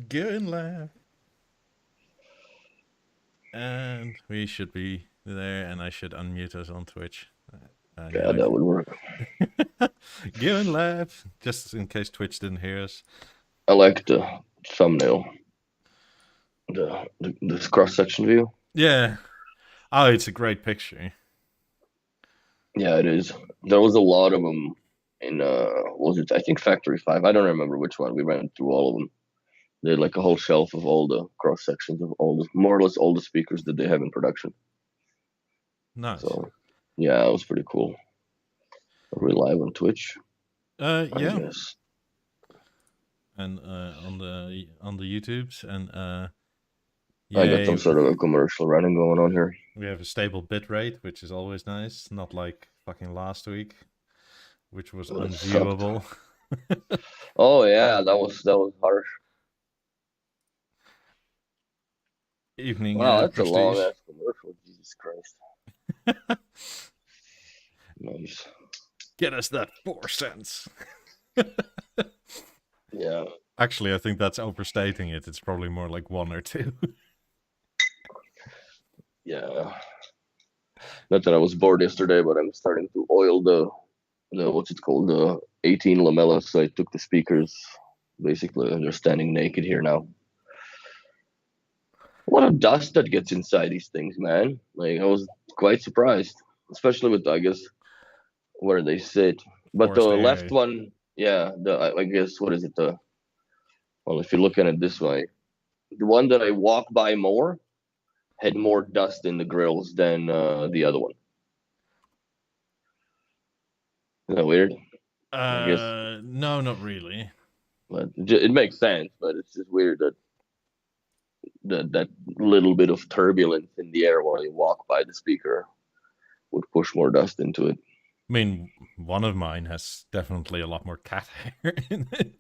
Good laugh. And we should be there, and I should unmute us on Twitch. Yeah, that would work. Give and laugh, just in case Twitch didn't hear us. I like the thumbnail, this cross section view. Yeah. Oh, it's a great picture. Yeah, it is. There was a lot of them in was it? I think Factory 5. I don't remember which one. We went through all of them. They had like a whole shelf of all the cross sections of all the more or less all the speakers that they have in production. Nice. So yeah, it was pretty cool. Are we live on Twitch? Yeah. I guess. And on the YouTubes, and I got some sort of a commercial running going on here. We have a stable bit rate, which is always nice. Not like fucking last week, which was unviewable. Oh yeah, that was harsh. Evening. Wow, that's Prestige. A long ass commercial. Jesus Christ. Nice. Get us that 4 cents. Yeah. Actually, I think that's overstating it. It's probably more like 1 or 2. Yeah. Not that I was bored yesterday, but I'm starting to oil the what's it called, the 18 lamellas. So I took the speakers. Basically, they're standing naked here now. A lot of dust that gets inside these things, man. Like I was quite surprised, especially with I guess where they sit. But the left one, yeah, I guess what is it? Well, if you're looking at it this way, the one that I walk by more had more dust in the grills than the other one. Isn't that weird? I guess. No, not really. But it makes sense, but it's just weird that little bit of turbulence in the air while you walk by the speaker would push more dust into it. I mean, one of mine has definitely a lot more cat hair in it.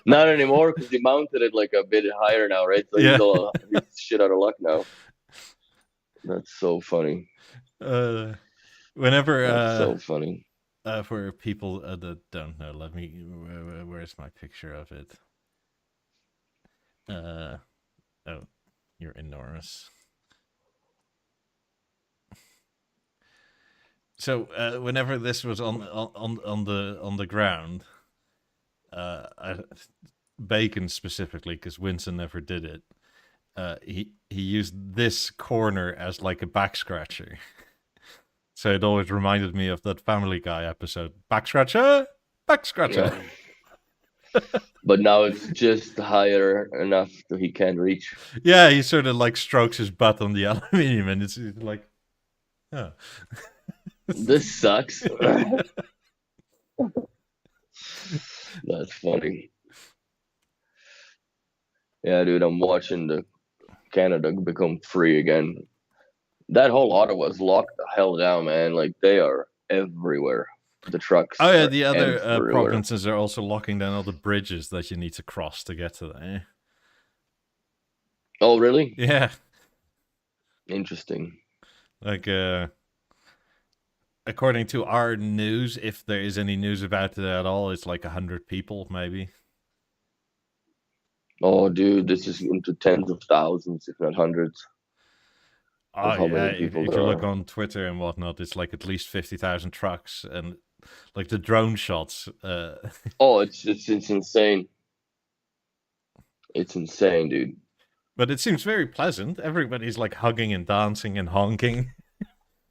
Not anymore, because he mounted it like a bit higher now, right? So he's shit out of luck now. That's so funny. Whenever that's so funny. For people that don't know, where's my picture of it? Oh, you're enormous. So whenever this was on the ground, Bacon specifically, because Winston never did it, he used this corner as like a back scratcher. So it always reminded me of that Family Guy episode, back scratcher, back scratcher. Yeah. But now it's just higher enough that he can't reach. Yeah, he sort of like strokes his butt on the aluminium, and it's like, oh. This sucks. That's funny. Yeah, dude, I'm watching the Canada become free again. That whole Ottawa was locked the hell down, man. Like they are everywhere. The trucks. Oh yeah, the other provinces are also locking down all the bridges that you need to cross to get to there. Oh really? Yeah. Interesting. Like according to our news, if there is any news about it at all, it's like 100 people, maybe. Oh, dude, this is into tens of thousands, if not hundreds. Oh yeah, if you look on Twitter and whatnot, it's like at least 50,000 trucks, and like the drone shots. Oh, it's insane. It's insane, dude. But it seems very pleasant. Everybody's like hugging and dancing and honking.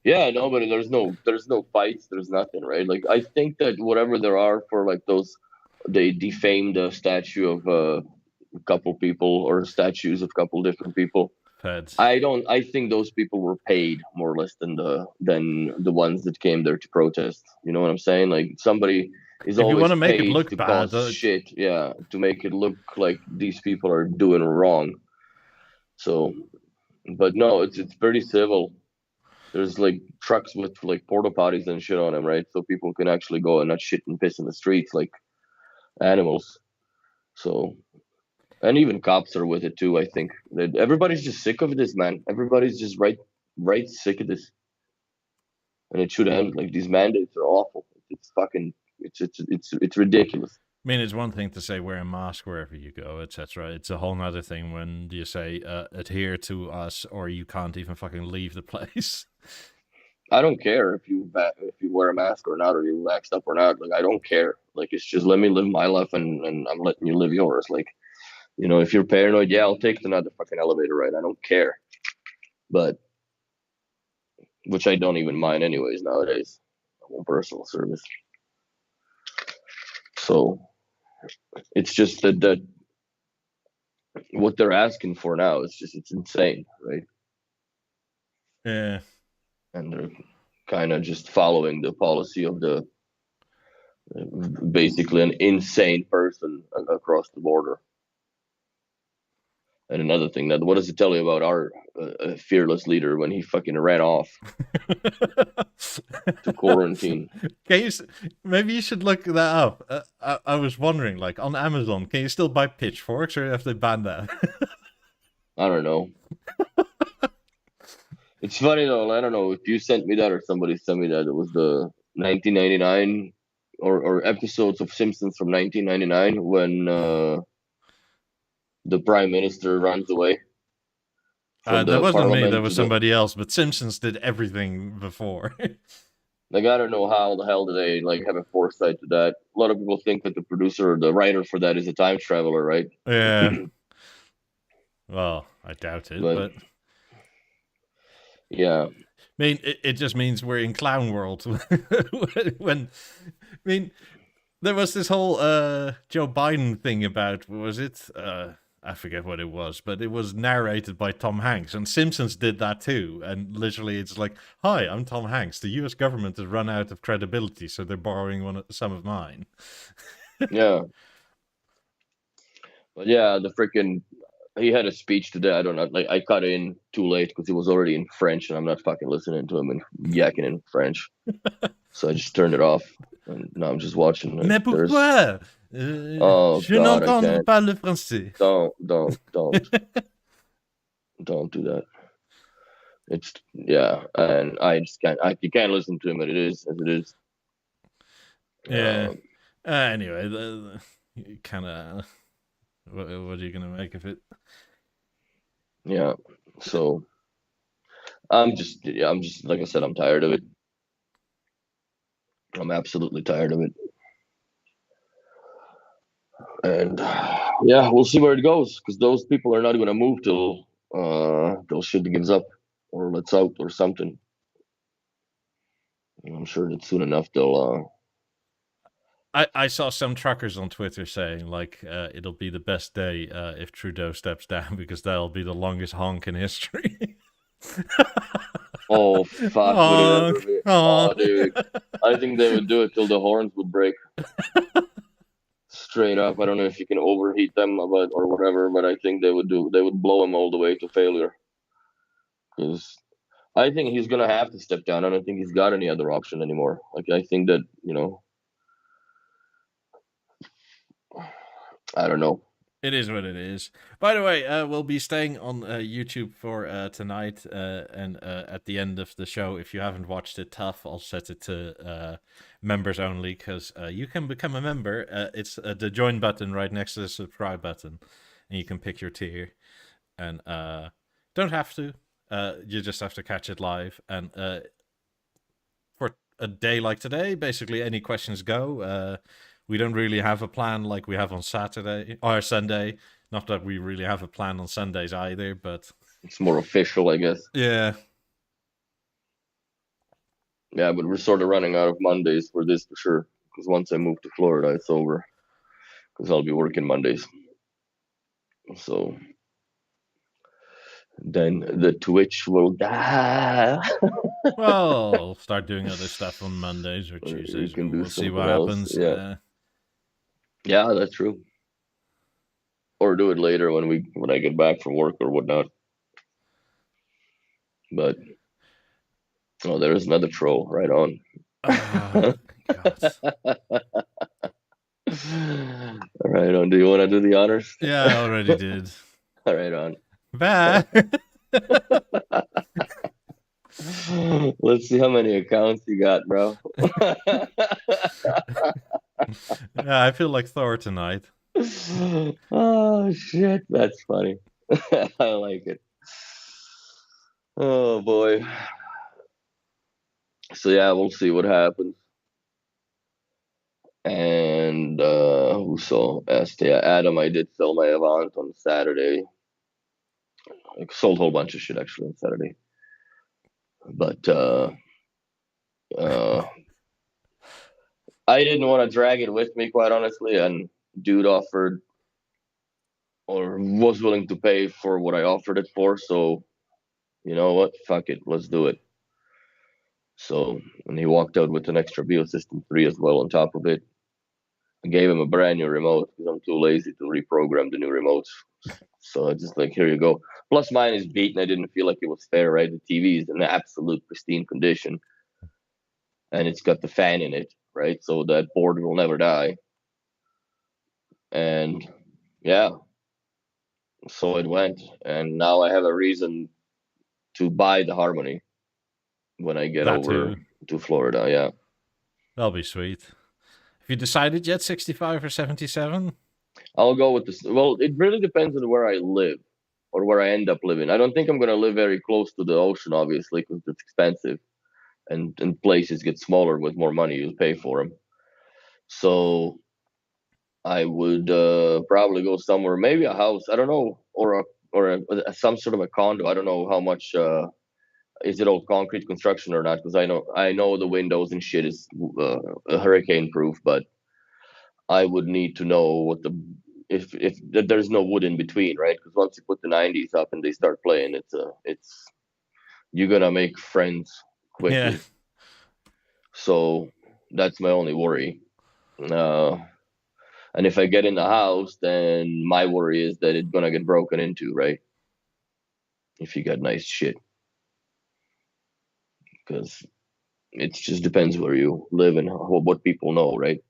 Yeah, no, but there's no fights, there's nothing, right? Like I think that whatever there are for like those, they defamed a statue of a couple people or statues of a couple different people. Feds. I think those people were paid more or less than the ones that came there to protest. You know what I'm saying? Like somebody is always want to make paid it look to bad, cause shit. Yeah, to make it look like these people are doing wrong. So, but no, it's pretty civil. There's like trucks with like porta potties and shit on them, right? So people can actually go and not shit and piss in the streets like animals. So, and even cops are with it too. I think that everybody's just sick of this, man. Everybody's just right sick of this, and it should end. Like these mandates are awful. It's fucking. It's ridiculous. I mean, it's one thing to say wear a mask wherever you go, etc. It's a whole nother thing when you say adhere to us or you can't even fucking leave the place. I don't care if you wear a mask or not, or you waxed up or not. Like, I don't care. Like, it's just let me live my life, and I'm letting you live yours. Like, if you're paranoid, yeah, I'll take another fucking elevator ride. I don't care. But which I don't even mind anyways nowadays. I want personal service. So it's just that what they're asking for now is it's insane, right? Yeah. And they're kind of just following the policy of the basically an insane person across the border. And another thing, that what does it tell you about our fearless leader when he fucking ran off to quarantine? Maybe you should look that up. I was wondering, like on Amazon, can you still buy pitchforks, or have they banned that? I don't know. It's funny though. I don't know if you sent me that or somebody sent me that. It was the 1999 or episodes of Simpsons from 1999 when the prime minister runs away. That wasn't me. That was somebody else. But Simpsons did everything before. Like, I don't know how the hell did they like have a foresight to that. A lot of people think that the producer or the writer for that is a time traveler, right? Yeah. Well, I doubt it, but yeah. I mean, it just means we're in clown world. There was this whole Joe Biden thing about, was it? I forget what it was, but it was narrated by Tom Hanks, and Simpsons did that too. And literally, it's like, "Hi, I'm Tom Hanks. The U.S. government has run out of credibility, so they're borrowing some of mine." Yeah. But yeah, he had a speech today. I don't know. Like, I cut in too late because he was already in French, and I'm not fucking listening to him and yakking in French. So I just turned it off, and now I'm just watching. Mais pourquoi? Je n'entends pas le français. Don't do that. It's and I just can't. You can't listen to him, and it is as it is. Yeah. Anyway, kind of. What are you gonna make of it? Yeah. So I'm just like I said, I'm tired of it. I'm absolutely tired of it. And yeah, we'll see where it goes, because those people are not going to move till shit gives up or lets out or something. And I'm sure that soon enough they'll. I saw some truckers on Twitter saying, like, it'll be the best day if Trudeau steps down, because that'll be the longest honk in history. Oh fuck! Honk, honk. Oh, dude, I think they would do it till the horns would break. Straight up. I don't know if you can overheat them or whatever, but I think they would blow him all the way to failure. Because I think he's gonna have to step down. I don't think he's got any other option anymore. Like, I think that, I don't know. It is what it is. By the way, we'll be staying on YouTube for tonight, and at the end of the show, if you haven't watched it, tough, I'll set it to members only, because you can become a member. It's the join button right next to the subscribe button, and you can pick your tier. And don't have to. You just have to catch it live. And for a day like today, basically any questions go. We don't really have a plan like we have on Saturday or Sunday. Not that we really have a plan on Sundays either, but it's more official, I guess. Yeah. Yeah, but we're sort of running out of Mondays for this for sure. Because once I move to Florida, it's over. Because I'll be working Mondays. So then the Twitch will die. Well, I'll start doing other stuff on Mondays or Tuesdays. We'll see what happens. Yeah, that's true. Or do it later when I get back from work or whatnot. But there's another troll. Right on. Oh, God. Right on. Do you want to do the honors? Yeah, I already did. All right on. Bye. Let's see how many accounts you got, bro. Yeah, I feel like Thor tonight. Oh shit, that's funny. I like it. Oh boy. So yeah, we'll see what happens. And who saw yeah, Adam, I did sell my Avant on Saturday. I sold a whole bunch of shit actually on Saturday. But uh I didn't want to drag it with me, quite honestly, and dude offered or was willing to pay for what I offered it for, so you know what? Fuck it, let's do it. So, and he walked out with an extra BeoSystem 3 as well on top of it. I gave him a brand new remote because I'm too lazy to reprogram the new remotes. So I just like, here you go. Plus, mine is beaten. I didn't feel like it was fair, right? The TV is in absolute pristine condition, and it's got the fan in it, right? So that board will never die. And yeah, so it went, and now I have a reason to buy the Harmony when I get That over too. to Florida. Yeah, That'll be sweet. Have you decided yet, 65 or 77? I'll go with this. Well, it really depends on where I live or where I end up living. I don't think I'm gonna live very close to the ocean, obviously, because it's expensive, and places get smaller with more money you pay for them. So I would probably go somewhere, maybe a house. I don't know, some sort of a condo. I don't know how much. Is it all concrete construction or not? Because I know the windows and shit is hurricane proof, but I would need to know what the if there's no wood in between, right? Because once you put the 90s up and they start playing, it's you're gonna make friends Yeah. quickly. So that's my only worry. Uh, and if I get in the house, then my worry is that it's gonna get broken into, right? If you got nice shit, because it just depends where you live and what people know, right?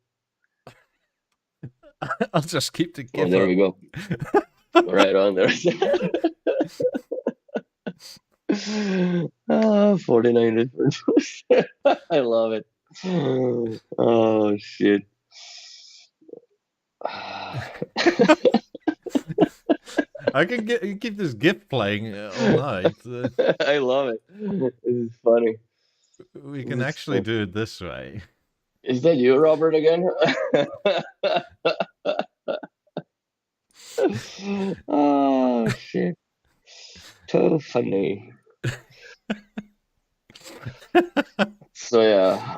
I'll just keep the Well, GIF there up. we go. Right on there. 49 different. I love it. Oh shit. I can keep this GIF playing all night. I love it. This is funny. We can actually do it this way. Is that you, Robert, again? Oh shit. So funny. So yeah,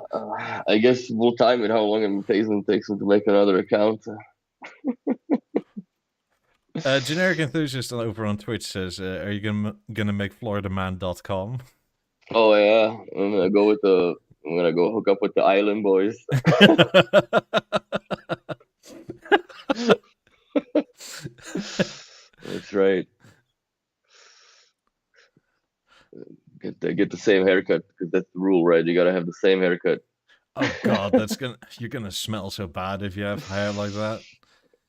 I guess we'll time it how long it takes him to make another account. Generic enthusiast over on Twitch says, "Are you gonna make FloridaMan.com?" Oh yeah, I'm gonna go hook up with the Island Boys. That's right. Get the same haircut because that's the rule, right? You gotta have the same haircut. Oh God, you're gonna smell so bad if you have hair like that.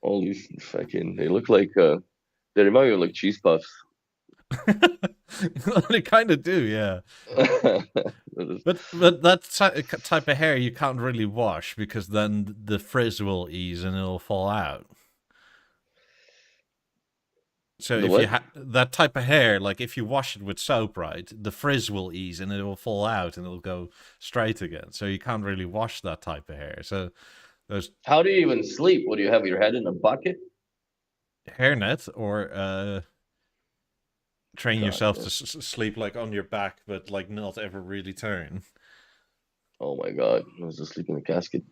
All these fucking they look like they remind me of like cheese puffs. They kind of do, yeah. But that type of hair you can't really wash because then the frizz will ease and it'll fall out. So The if you what? that type of hair, like if you wash it with soap, right, the frizz will ease and it will fall out and it'll go straight again. So you can't really wash that type of hair. So there's How do you even sleep? Would you have your head in a bucket? hairnet or train God, yourself yeah. to sleep like on your back, but like not ever really turn. Oh my God, I was asleep in a casket.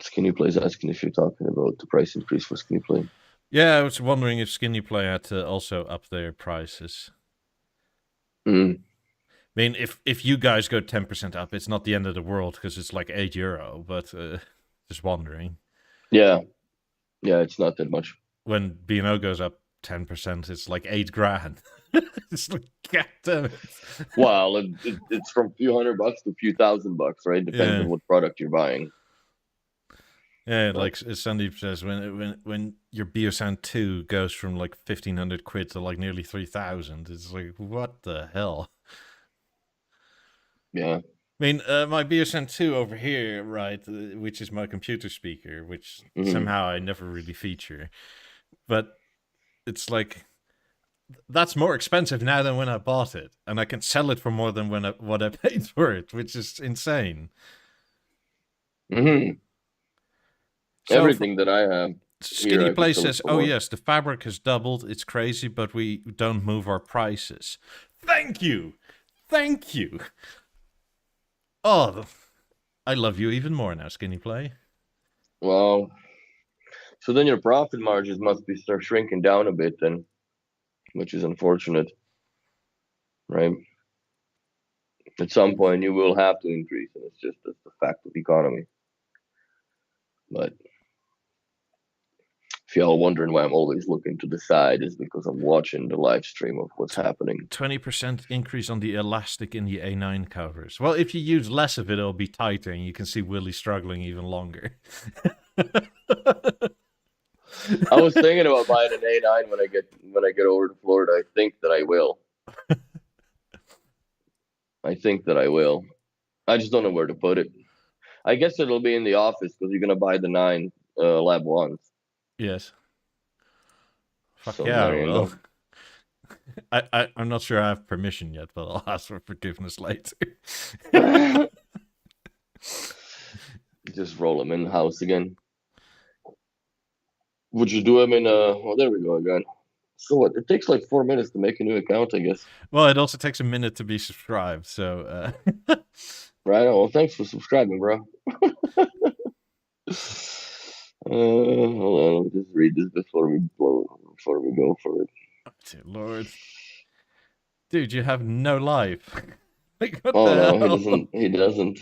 Skinny Play's asking if you're talking about the price increase for Skinny Play. Yeah, I was wondering if Skinny Play had to also up their prices. Mm. I mean, if you guys go 10% up, it's not the end of the world because it's like €8. But just wondering. Yeah, it's not that much. When B&O goes up 10%, it's like $8,000. It's like, God damn it. Well, it's from a few $100 to a few $1,000, right? Depends on what product you're buying. Yeah, like Sandeep says, when your Biosound 2 goes from like 1,500 quid to like nearly 3,000, it's like, what the hell? Yeah. mean, my BSN 2 over here, right, which is my computer speaker, which Hmm. somehow I never really feature, but it's like that's more expensive now than when I bought it, and I can sell it for more than what I paid for it, which is insane. Hmm. So for, Everything that I have here, Skinny I could Place sell it says, for "Oh more. yes, the fabric has doubled. It's crazy, but we don't move our prices." Thank you, thank you. Oh, I love you even more now, Skinny Play. Well, so then your profit margins must be start shrinking down a bit then, which is unfortunate, right? At some point you will have to increase, and it's just that's the fact of the economy. But if y'all wondering why I'm always looking to the side, is because I'm watching the live stream of what's happening. 20% increase on the elastic in the A9 covers. Well, if you use less of it, it'll be tighter, and you can see Willie struggling even longer. I was thinking about buying an A9 when I get over to Florida. I think that I will. I think that I will. I just don't know where to put it. I guess it'll be in the office because you're gonna buy the 9 Lab ones. Yes. Fuck So yeah, I there you will. go. I'm not sure I have permission yet, but I'll ask for forgiveness later. Just roll them in the house again. Would you do them in? Well, there we go again. So what? It takes like 4 minutes to make a new account, I guess. Well, it also takes a minute to be subscribed, so Right. Well, thanks for subscribing, bro. Hold on, let me just read this before we go for it. dear Lord, dude, you have no life. Like what Oh the no, he hell? doesn't. He doesn't.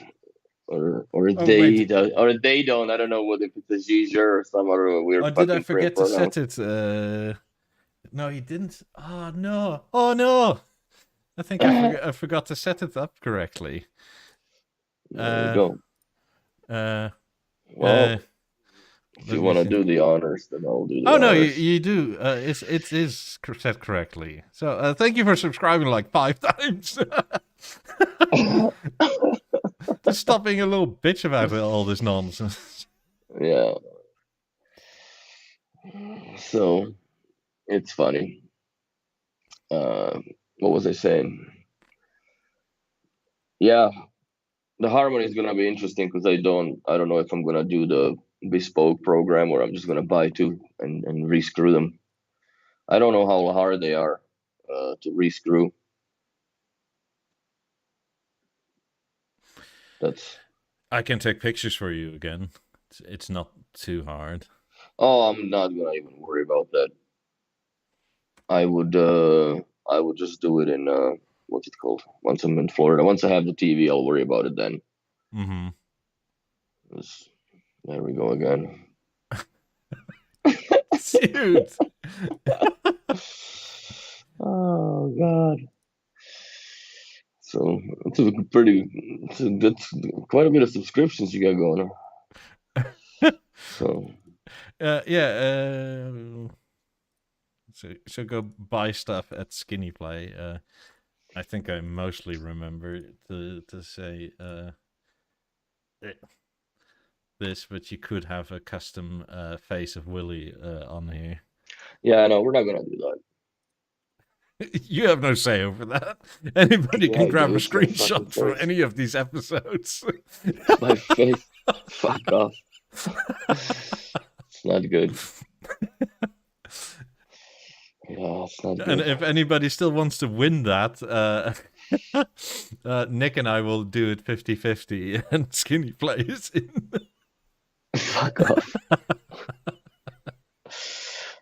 Or Oh wait, they does, or they don't. I don't know what if it's a Giger or some other weird oh did I fucking print forget to pronoun. set it? No, he didn't. Oh no! Oh no! I think I forgot to set it up correctly. There you Uh, go. uh, Well, uh. if Let you me want to see. do the honors, then I'll do the Oh no, honors. you do. It is set correctly. So thank you for subscribing like 5 times. Just stop being a little bitch about all this nonsense. Yeah. So it's funny. Uh, what was I saying? Yeah, the harmony is gonna be interesting because I don't know if I'm gonna do the bespoke program or I'm just gonna buy two and rescrew them. I don't know how hard they are to rescrew. That's I can take pictures for you again. It's not too hard. oh, I'm not gonna even worry about that. I would just do it in what's it called? Once I'm in Florida, once I have the TV, I'll worry about it then. Mm-hmm. 'Cause there we go again. Dude. Oh God. So it's a pretty, that's quite a bit of subscriptions you got going on. So Yeah. So go buy stuff at Skinny Play. I think I mostly remember to say this, but you could have a custom face of Willy on here. yeah, no, we're not gonna do that. You have no say over that. Anybody Yeah, can I grab do. a It's my fucking screenshot from face. any of these episodes. It's my face. Fuck off. It's not good. Yeah, it's not And good. if anybody still wants to win that, Nick and I will do it 50-50 and Skinny plays in. Fuck off.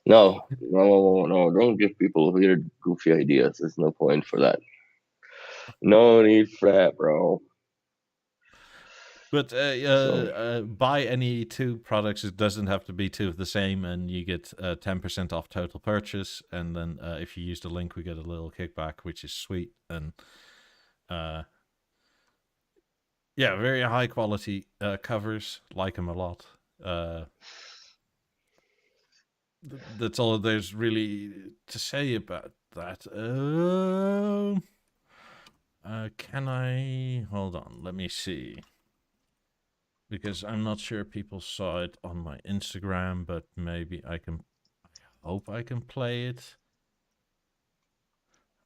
No, no, no, don't give people weird, goofy ideas. There's no point for that. No need for that, bro. But So, buy any two products. It doesn't have to be two of the same, and you get 10% off total purchase. And then if you use the link, we get a little kickback, which is sweet. And uh, yeah, very high quality covers. Like them a lot. That's all there's really to say about that. Can I... Hold on, let me see. Because I'm not sure people saw it on my Instagram, but maybe I can... I hope I can play it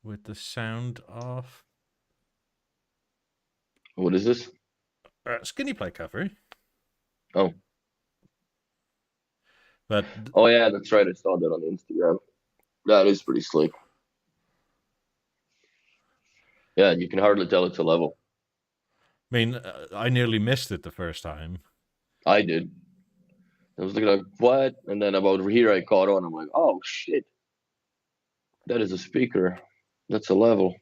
with the sound off. What is this? Skinny play cover. Oh. But Oh yeah, that's right. I saw that on Instagram. That is pretty slick. Yeah, you can hardly tell it's a level. I mean, I nearly missed it the first time. I did. I was looking like, what? And then about here I caught on. I'm like, oh shit. That is a speaker. That's a level.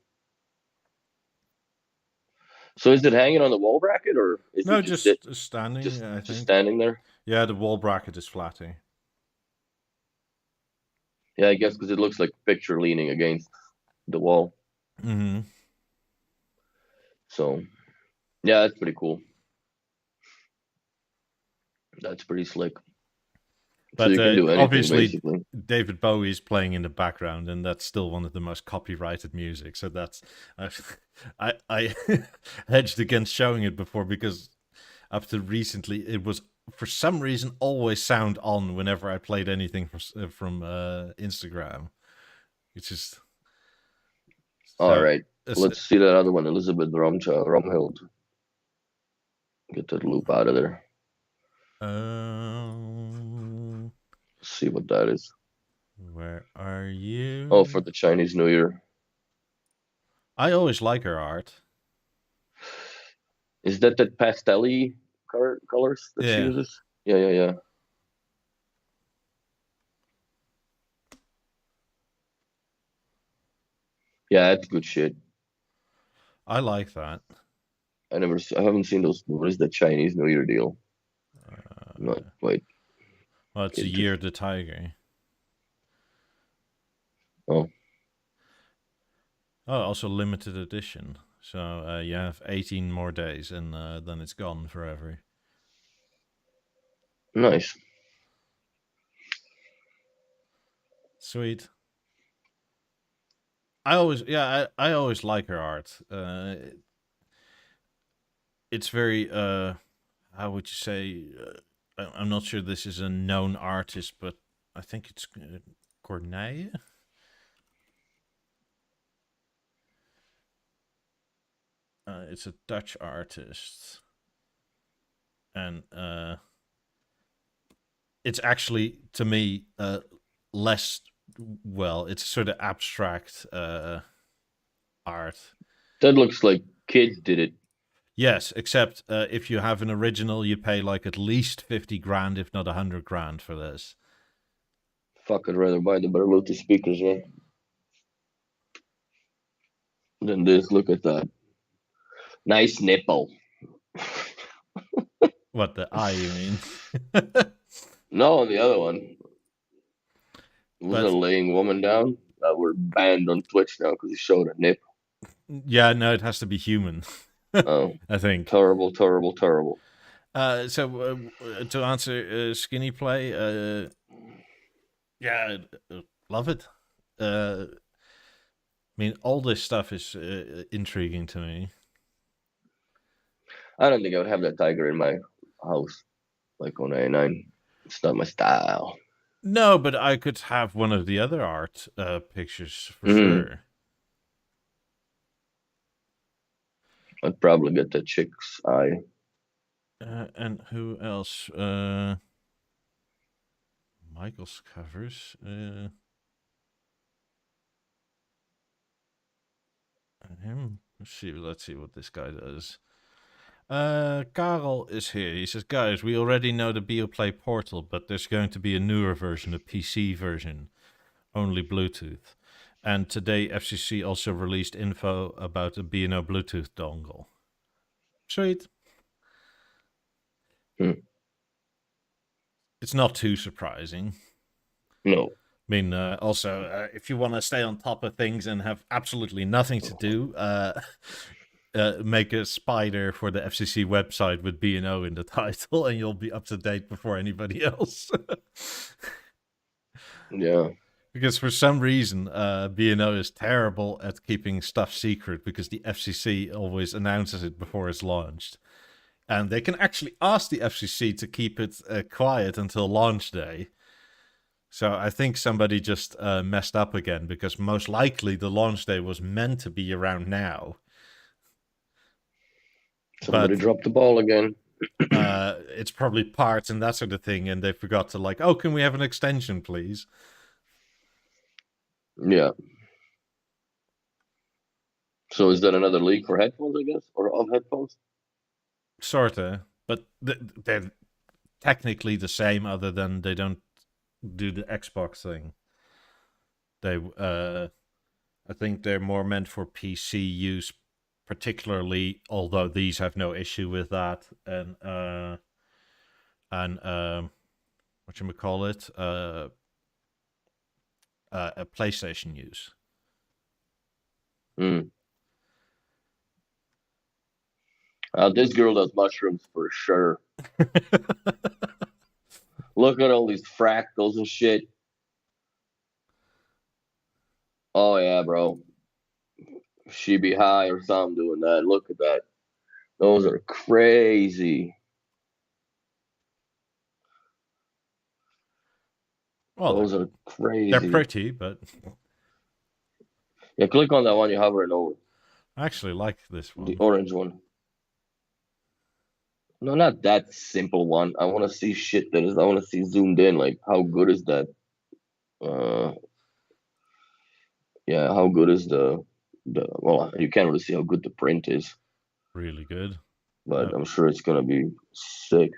So is it hanging on the wall bracket or is No, it just it? standing, Just I just think. standing there? Yeah, the wall bracket is flatty. Yeah, I guess because it looks like a picture leaning against the wall. Mm-hmm. So yeah, that's pretty cool. That's pretty slick. So But you can do anything obviously, basically. David Bowie is playing in the background, and that's still one of the most copyrighted music. So that's I hedged against showing it before because up to recently it was for some reason always sound on whenever I played anything from Instagram, which is All so. right. Let's see that other one, Elizabeth Rumhild. Get that loop out of there. See what that is. Where are you? Oh, for the Chinese New Year. I always like her art. Is that pastel-y colors that she Yeah. uses? Yeah. Yeah, that's good shit. I like that. I haven't seen those. What is the Chinese New Year deal? Not quite. Well, it's a Year of the Tiger. Oh. Oh, also limited edition. So you have 18 more days, and then it's gone forever. Nice. Sweet. I always like her art. It's very how would you say? I'm not sure this is a known artist, but I think it's Corneille. It's a Dutch artist, and it's actually to me less well. It's sort of abstract art. That looks like kids did it. Yes, except if you have an original, you pay like at least 50 grand, if not 100 grand for this. Fuck, I'd rather buy the better Bluetooth speakers, man. Than this. Look at that. Nice nipple. What, the eye, you mean? No, the other one. Was But a laying woman down that were banned on Twitch now because he showed a nip. yeah, no, it has to be human. Oh, I think. terrible. So to answer skinny play, yeah, love it. I mean, all this stuff is intriguing to me. I don't think I would have that tiger in my house, like on A9. It's not my style. No, but I could have one of the other art pictures for sure. I'd probably get the chick's eye. And who else? Michael's covers. Him. Let's see what this guy does. Karel is here. He says, guys, we already know the BeoPlay portal, but there's going to be a newer version, a PC version, only Bluetooth. And today, FCC also released info about a B&O Bluetooth dongle. Sweet. It's not too surprising. No. I mean, also, if you want to stay on top of things and have absolutely nothing to do, make a spider for the FCC website with B&O in the title, and you'll be up to date before anybody else. Yeah. Because for some reason, B&O is terrible at keeping stuff secret because the FCC always announces it before it's launched. And they can actually ask the FCC to keep it quiet until launch day. So I think somebody just messed up again because most likely the launch day was meant to be around now. Somebody But dropped the ball again. it's probably parts and that sort of thing, and they forgot to like, oh, can we have an extension, please? Yeah. So is that another leak for headphones, I guess, or of headphones? Sorta, but they're technically the same, other than they don't do the Xbox thing. They, I think they're more meant for PC use, particularly. Although these have no issue with that, and what you call it, a PlayStation use. Mm. This girl does mushrooms for sure. Look at all these fractals and shit. Oh yeah, bro. She be high or something doing that. Look at that. Those are crazy. Well, Those are they're crazy. pretty, but Yeah, click on that one. You're hovering over. I actually like this The one. orange one. No, not that simple one. I want to see shit that is. I want to see zoomed in. Like, how good is that? Uh, yeah, how good is the? Well, you can't really see how good the print is, Really good. but I'm sure it's gonna be sick.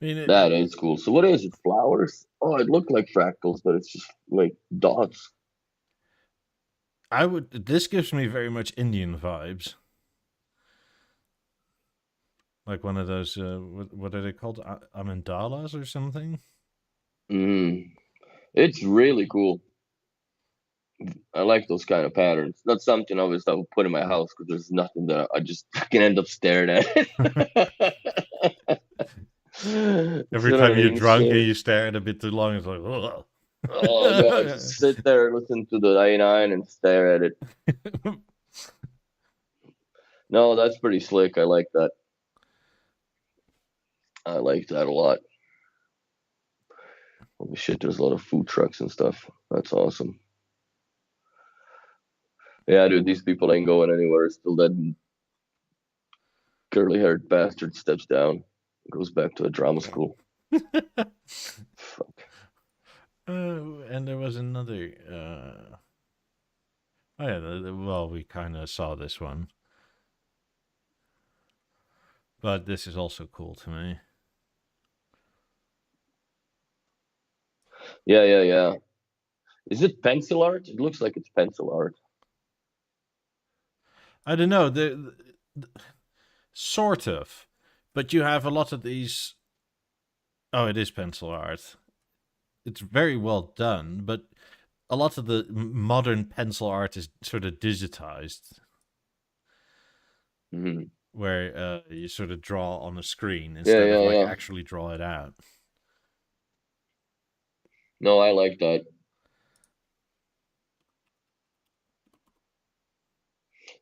I mean, That is cool. So what is it? Flowers? Oh, it looked like fractals, but it's just like dots. I would. This gives me very much Indian vibes, like one of those. What are they called? Amendalas or something? Mm. It's really cool. I like those kind of patterns. Not something obviously I would put in my house because there's nothing that I just can end up staring at. Every You know what I time you're mean? drunk and Shit. you stare at it a bit too long, it's like, ugh. Oh god, just sit there, listen to the 99 and stare at it. No, that's pretty slick. I like that. I like that a lot. Holy shit, there's a lot of food trucks and stuff. That's awesome. Yeah, dude, these people ain't going anywhere. Still that curly haired bastard steps down, goes back to a drama school. Fuck. And there was another. Oh yeah, well, we kind of saw this one, but this is also cool to me. Yeah, yeah, yeah. Is it pencil art? It looks like it's pencil art. I don't know. Sort of, but you have a lot of these. Oh, it is pencil art. It's very well done, but a lot of the modern pencil art is sort of digitized, Mm-hmm. where you sort of draw on a screen Yeah, instead of yeah, like yeah. actually draw it out. No, I like that.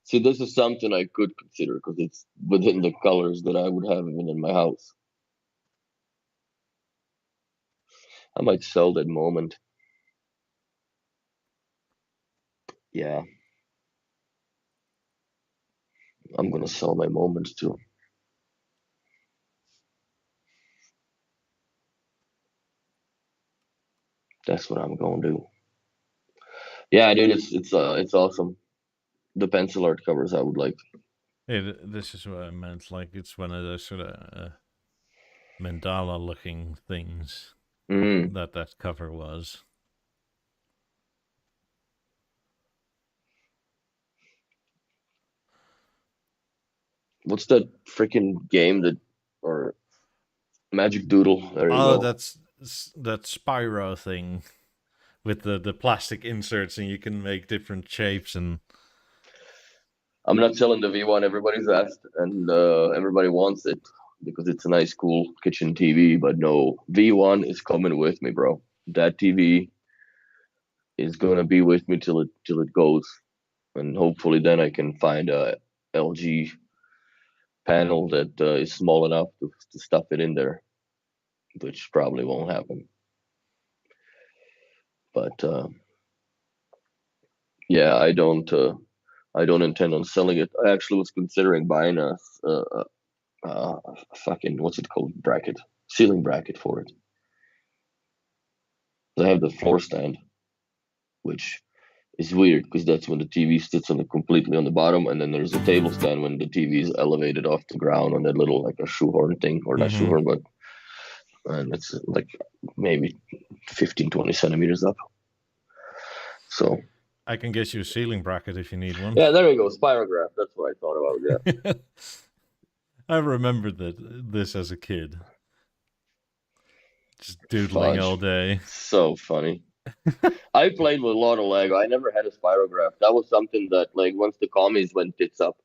See, this is something I could consider because it's within the colors that I would have even in my house. I might sell that moment. Yeah, I'm gonna sell my moments too. That's what I'm gonna do. Yeah, dude, it's awesome. The pencil art covers I would like. Yeah, this is what I meant. Like it's one of those sort of mandala-looking things Mm. that cover was. What's that freaking game that or Magic Doodle? There you Oh, go. that's that Spyro thing with the plastic inserts, and you can make different shapes and. I'm not selling the V1. Everybody's asked, and everybody wants it because it's a nice, cool kitchen TV. But no, V1 is coming with me, bro. that TV is gonna be with me till it goes, and hopefully then I can find a LG panel that is small enough to stuff it in there, which probably won't happen. But yeah, I don't intend on selling it. I actually was considering buying a fucking what's it called bracket, ceiling bracket for it. I have the floor stand, which is weird because that's when the TV sits on the completely on the bottom, and then there's a table stand when the TV is elevated off the ground on that little like a shoehorn thing, or not Mm-hmm. shoehorn, but and it's like maybe 15, 20 centimeters up. So I can get you a ceiling bracket if you need one. yeah, there you go, spirograph. That's what I thought about. Yeah, I remember this as a kid. Just doodling fudge, all day. so funny. I played with a lot of Lego. I never had a spirograph. That was something that like once the commies went tits up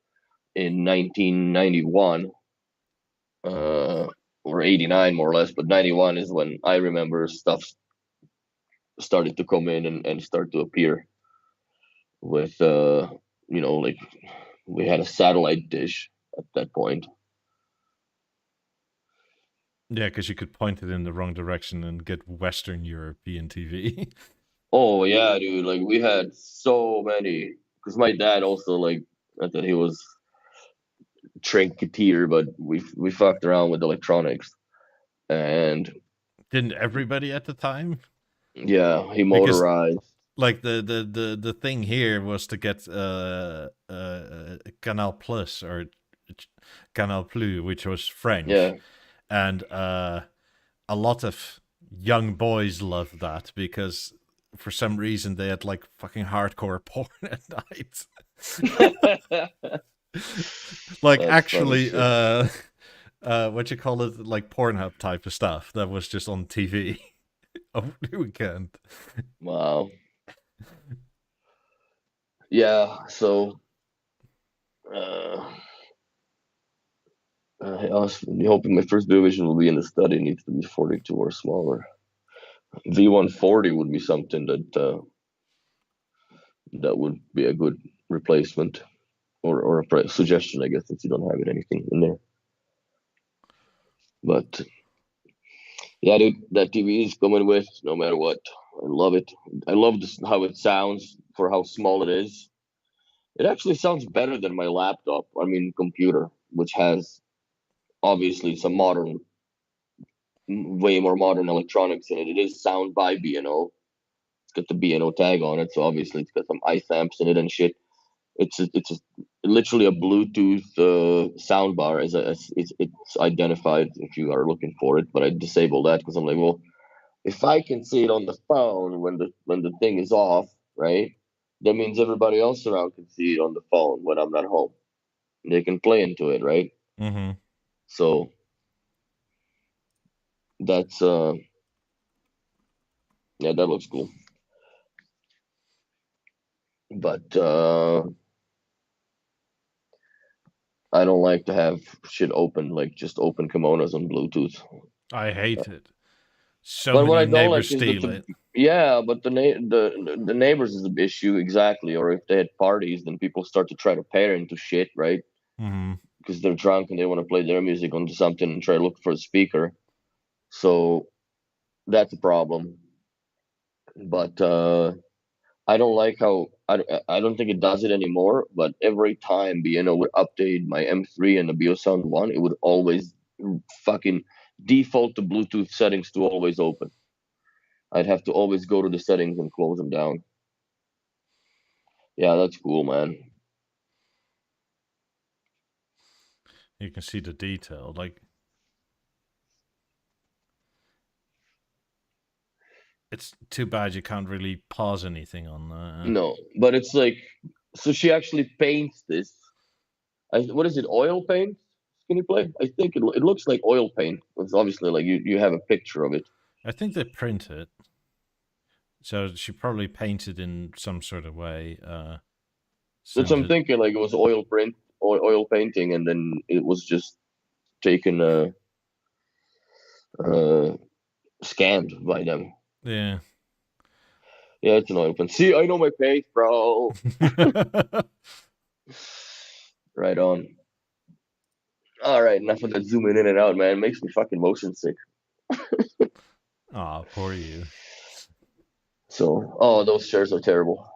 in 1991 or 89 more or less, but 91 is when I remember stuff started to come in and start to appear with like we had a satellite dish at that point. Yeah, because you could point it in the wrong direction and get Western European TV. Oh yeah, dude, like we had so many because my dad also like not that he was trinketeer, but we fucked around with electronics and Didn't everybody at the time? yeah, he Because motorized. like the thing here was to get Canal Plus or Canal Plus, which was French, Yeah, and a lot of young boys loved that because for some reason they had like fucking hardcore porn at night. Like that's funny actually, shit. what you call it, like Pornhub type of stuff that was just on TV over the weekend. Wow. Yeah, so uh, I was hoping my first division will be in the study. It needs to be 42 or smaller. V140 would be something that would be a good replacement or a suggestion, I guess, since you don't have anything in there. But yeah, dude, that TV is coming with no matter what. I love it. I love how it sounds for how small it is. It actually sounds better than my laptop. I mean, computer, which has obviously some way more modern electronics in it. It is sound by B&O. It's got the B&O tag on it, so obviously it's got some ice amps in it and shit. It's literally a Bluetooth sound bar. It's identified if you are looking for it, but I disable that because I'm like, well, if I can see it on the phone when the thing is off, right? That means everybody else around can see it on the phone when I'm not home. They can play into it, right? Mm-hmm. So that's yeah, that looks cool. But I don't like to have shit open, like just open kimonos on Bluetooth. I hate it. So But what many I don't neighbors like is that steal it. yeah, but the neighbors is the issue exactly. Or if they had parties, then people start to try to pair into shit, right? Mm-hmm. Because they're drunk and they want to play their music onto something and try to look for a speaker. So that's a problem. But I don't like how I don't think it does it anymore. But every time BNO would update my M3 and the BeoSound 1, it would always fucking default the Bluetooth settings to always open. I'd have to always go to the settings and close them down. Yeah, that's cool, man. You can see the detail. Like it's too bad you can't really pause anything on that. No, but it's like, so she actually paints this. What is it? Oil paint? Skinny play? I think it looks like oil paint. It's obviously like you have a picture of it. I think they print it. So she probably painted in some sort of way. That's what Sent I'm it. thinking. Like it was oil print, oil painting, and then it was just taken, scanned by them. Yeah. Yeah, it's an Olufsen. See, I know my pace, bro. Right on. All right, enough of that zooming in and out, man. It makes me fucking motion sick. Aw, poor you. So, oh, those chairs are terrible.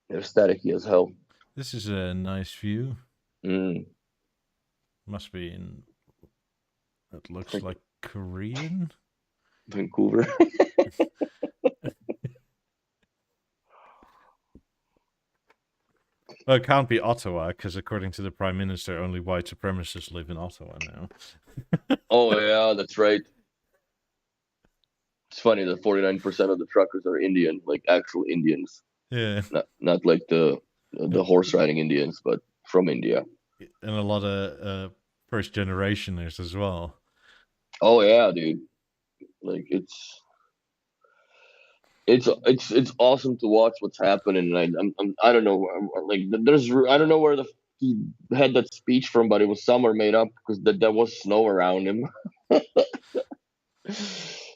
They're staticky as hell. This is a nice view. Mm, Must be in. It looks like like Korean. Vancouver. Well, it can't be Ottawa because, according to the Prime Minister, only white supremacists live in Ottawa now. Oh yeah, that's right. It's funny that 49% of the truckers are Indian, like actual Indians, Yeah. not like the horse riding Indians, but from India. And a lot of first generationers as well. Oh yeah, dude. Like it's awesome to watch what's happening. And I don't know, like there's I don't know where he had that speech from, but it was somewhere made up because there was snow around him.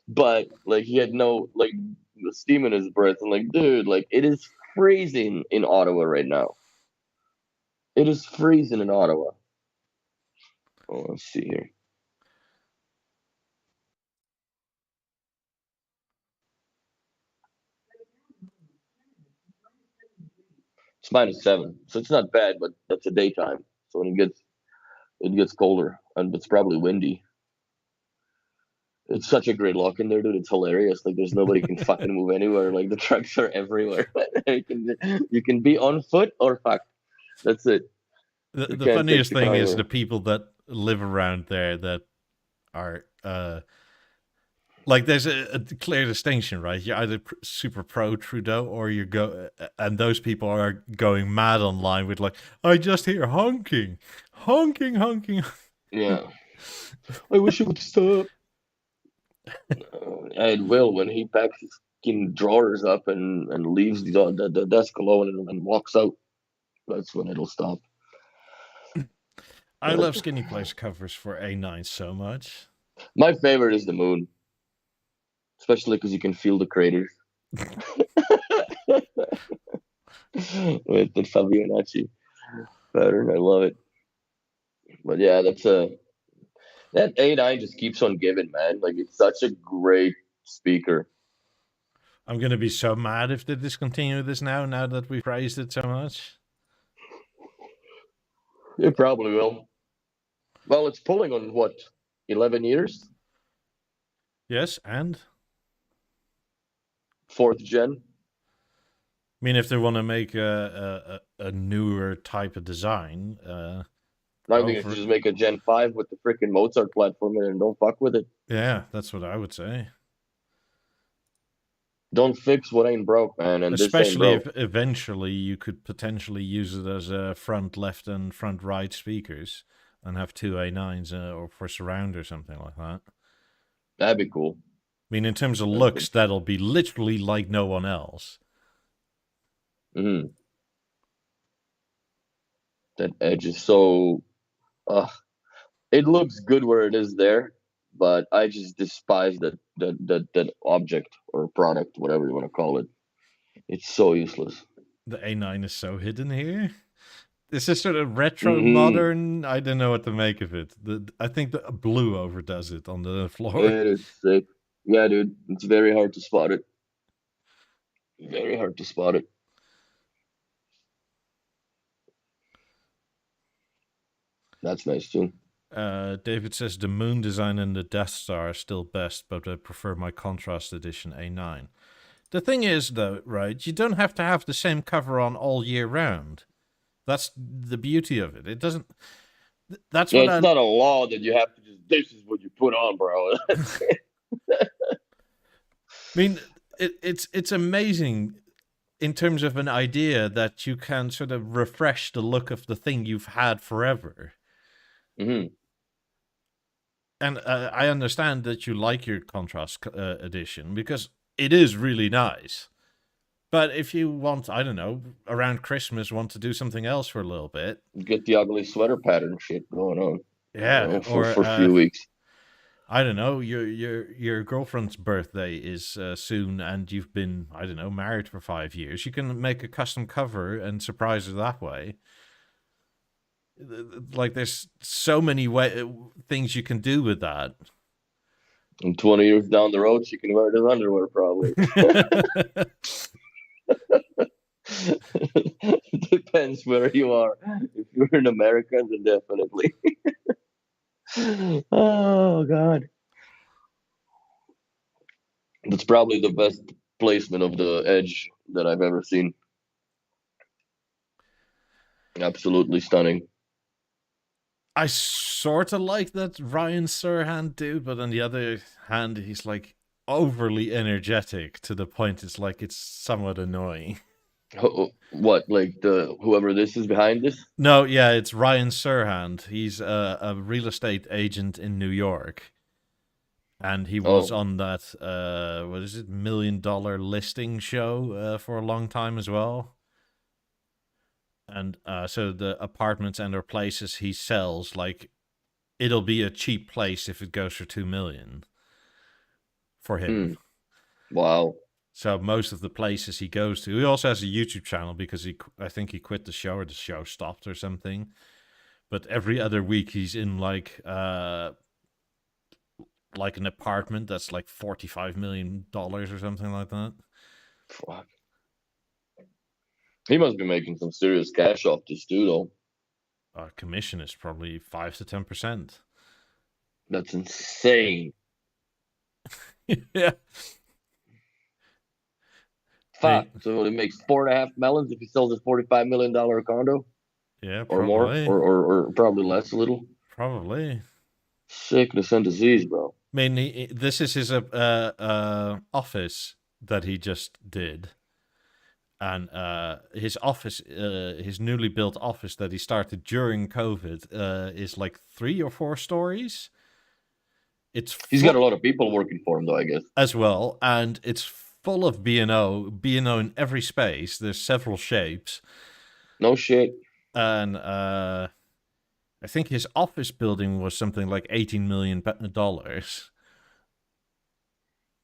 But like he had no like steam in his breath. And like, dude, like it is freezing in Ottawa right now. It is freezing in Ottawa. Oh, let's see here. It's -7, so it's not bad, but that's a daytime. So when it gets colder and it's probably windy. It's such a great lock in there, dude. It's hilarious. Like there's nobody can fucking move anywhere. Like the trucks are everywhere. You can be on foot or fuck. That's it. You The can't take funniest the thing car is anywhere. the people that live around there that are like there's a clear distinction, right? You're either super pro Trudeau or you go, and those people are going mad online with like, I just hear honking, honking, honking. Yeah. I wish it would stop. And Will, when he packs his fucking drawers up and leaves the desk alone and walks out, that's when it'll stop. I love skinny place covers for A9 so much. My favorite is the moon, especially because you can feel the craters. With the Fabionacci pattern, I love it. But yeah, that A9 just keeps on giving, man. Like it's such a great speaker. I'm gonna be so mad if they discontinue this now that we praised it so much. It probably will. Well, it's pulling on what, 11 years, Yes, and fourth gen. I mean, if they want to make a newer type of design, I go think if for you it. just make a Gen 5 with the freaking Mozart platform in it and don't fuck with it. Yeah, that's what I would say. Don't fix what ain't broke, man, and this ain't Especially broke. if eventually you could potentially use it as a front left and front right speakers and have two A9s or for surround or something like that. That'd be cool. I mean, in terms of looks, that'll be literally like no one else. Mm-hmm. That edge is so. It looks good where it is there, but I just despise that object or product, whatever you want to call it. It's so useless. The A9 is so hidden here. This is sort of retro Mm-hmm. modern. I don't know what to make of it. I think the blue overdoes it on the floor. It is sick. Yeah, dude. It's very hard to spot it. Very hard to spot it. That's nice too. David says the moon design and the Death Star are still best, but I prefer my contrast edition A9. The thing is, though, right, you don't have to have the same cover on all year round. That's the beauty of it. It doesn't. That's Yeah, what it's I not a law that you have to just. This is what you put on, bro. mean. It's amazing in terms of an idea that you can sort of refresh the look of the thing you've had forever. Mm-hmm. And I understand that you like your contrast edition because it is really nice. But if you want, I don't know, around Christmas, want to do something else for a little bit, Get the ugly sweater pattern shit going on. yeah, For or a few weeks. I don't know, your girlfriend's birthday is soon, and you've been, I don't know, married for 5 years. You can make a custom cover and surprise her that way. Like, there's so many things you can do with that. And 20 years down the road, she can wear this underwear probably. Depends where you are. If you're in America, then definitely. Oh God, that's probably the best placement of the edge that I've ever seen. Absolutely stunning. I sort of like that Ryan Serhant dude, but on the other hand, he's like overly energetic to the point it's somewhat annoying. What, like the whoever this is behind this? No, yeah, it's Ryan Serhant. He's a real estate agent in New York, and he was Oh, on that what is it, $1 million listing show for a long time as well. And so the apartments and or places he sells, like, it'll be a cheap place if it goes for 2 million for him. wow. So most of the places he goes to, he also has a YouTube channel because I think he quit the show or the show stopped or something. But every other week he's in like an apartment that's like $45 million or something like that. Fuck. He must be making some serious cash off this too, though. Commission is probably 5 to 10%. That's insane. Yeah, Fuck. So he makes 4.5 million if he sells his $45 million condo, yeah, or more, probably, or probably less a little. probably. Sickness and disease, bro. I mean, this is his office that he just did, and his office, his newly built office that he started during COVID, is like 3 or 4 stories. It's He's got a full lot of people working for him, though, I guess. as well, and it's full of B&O in every space. There's several shapes, No shit. and I think his office building was something like $18 million.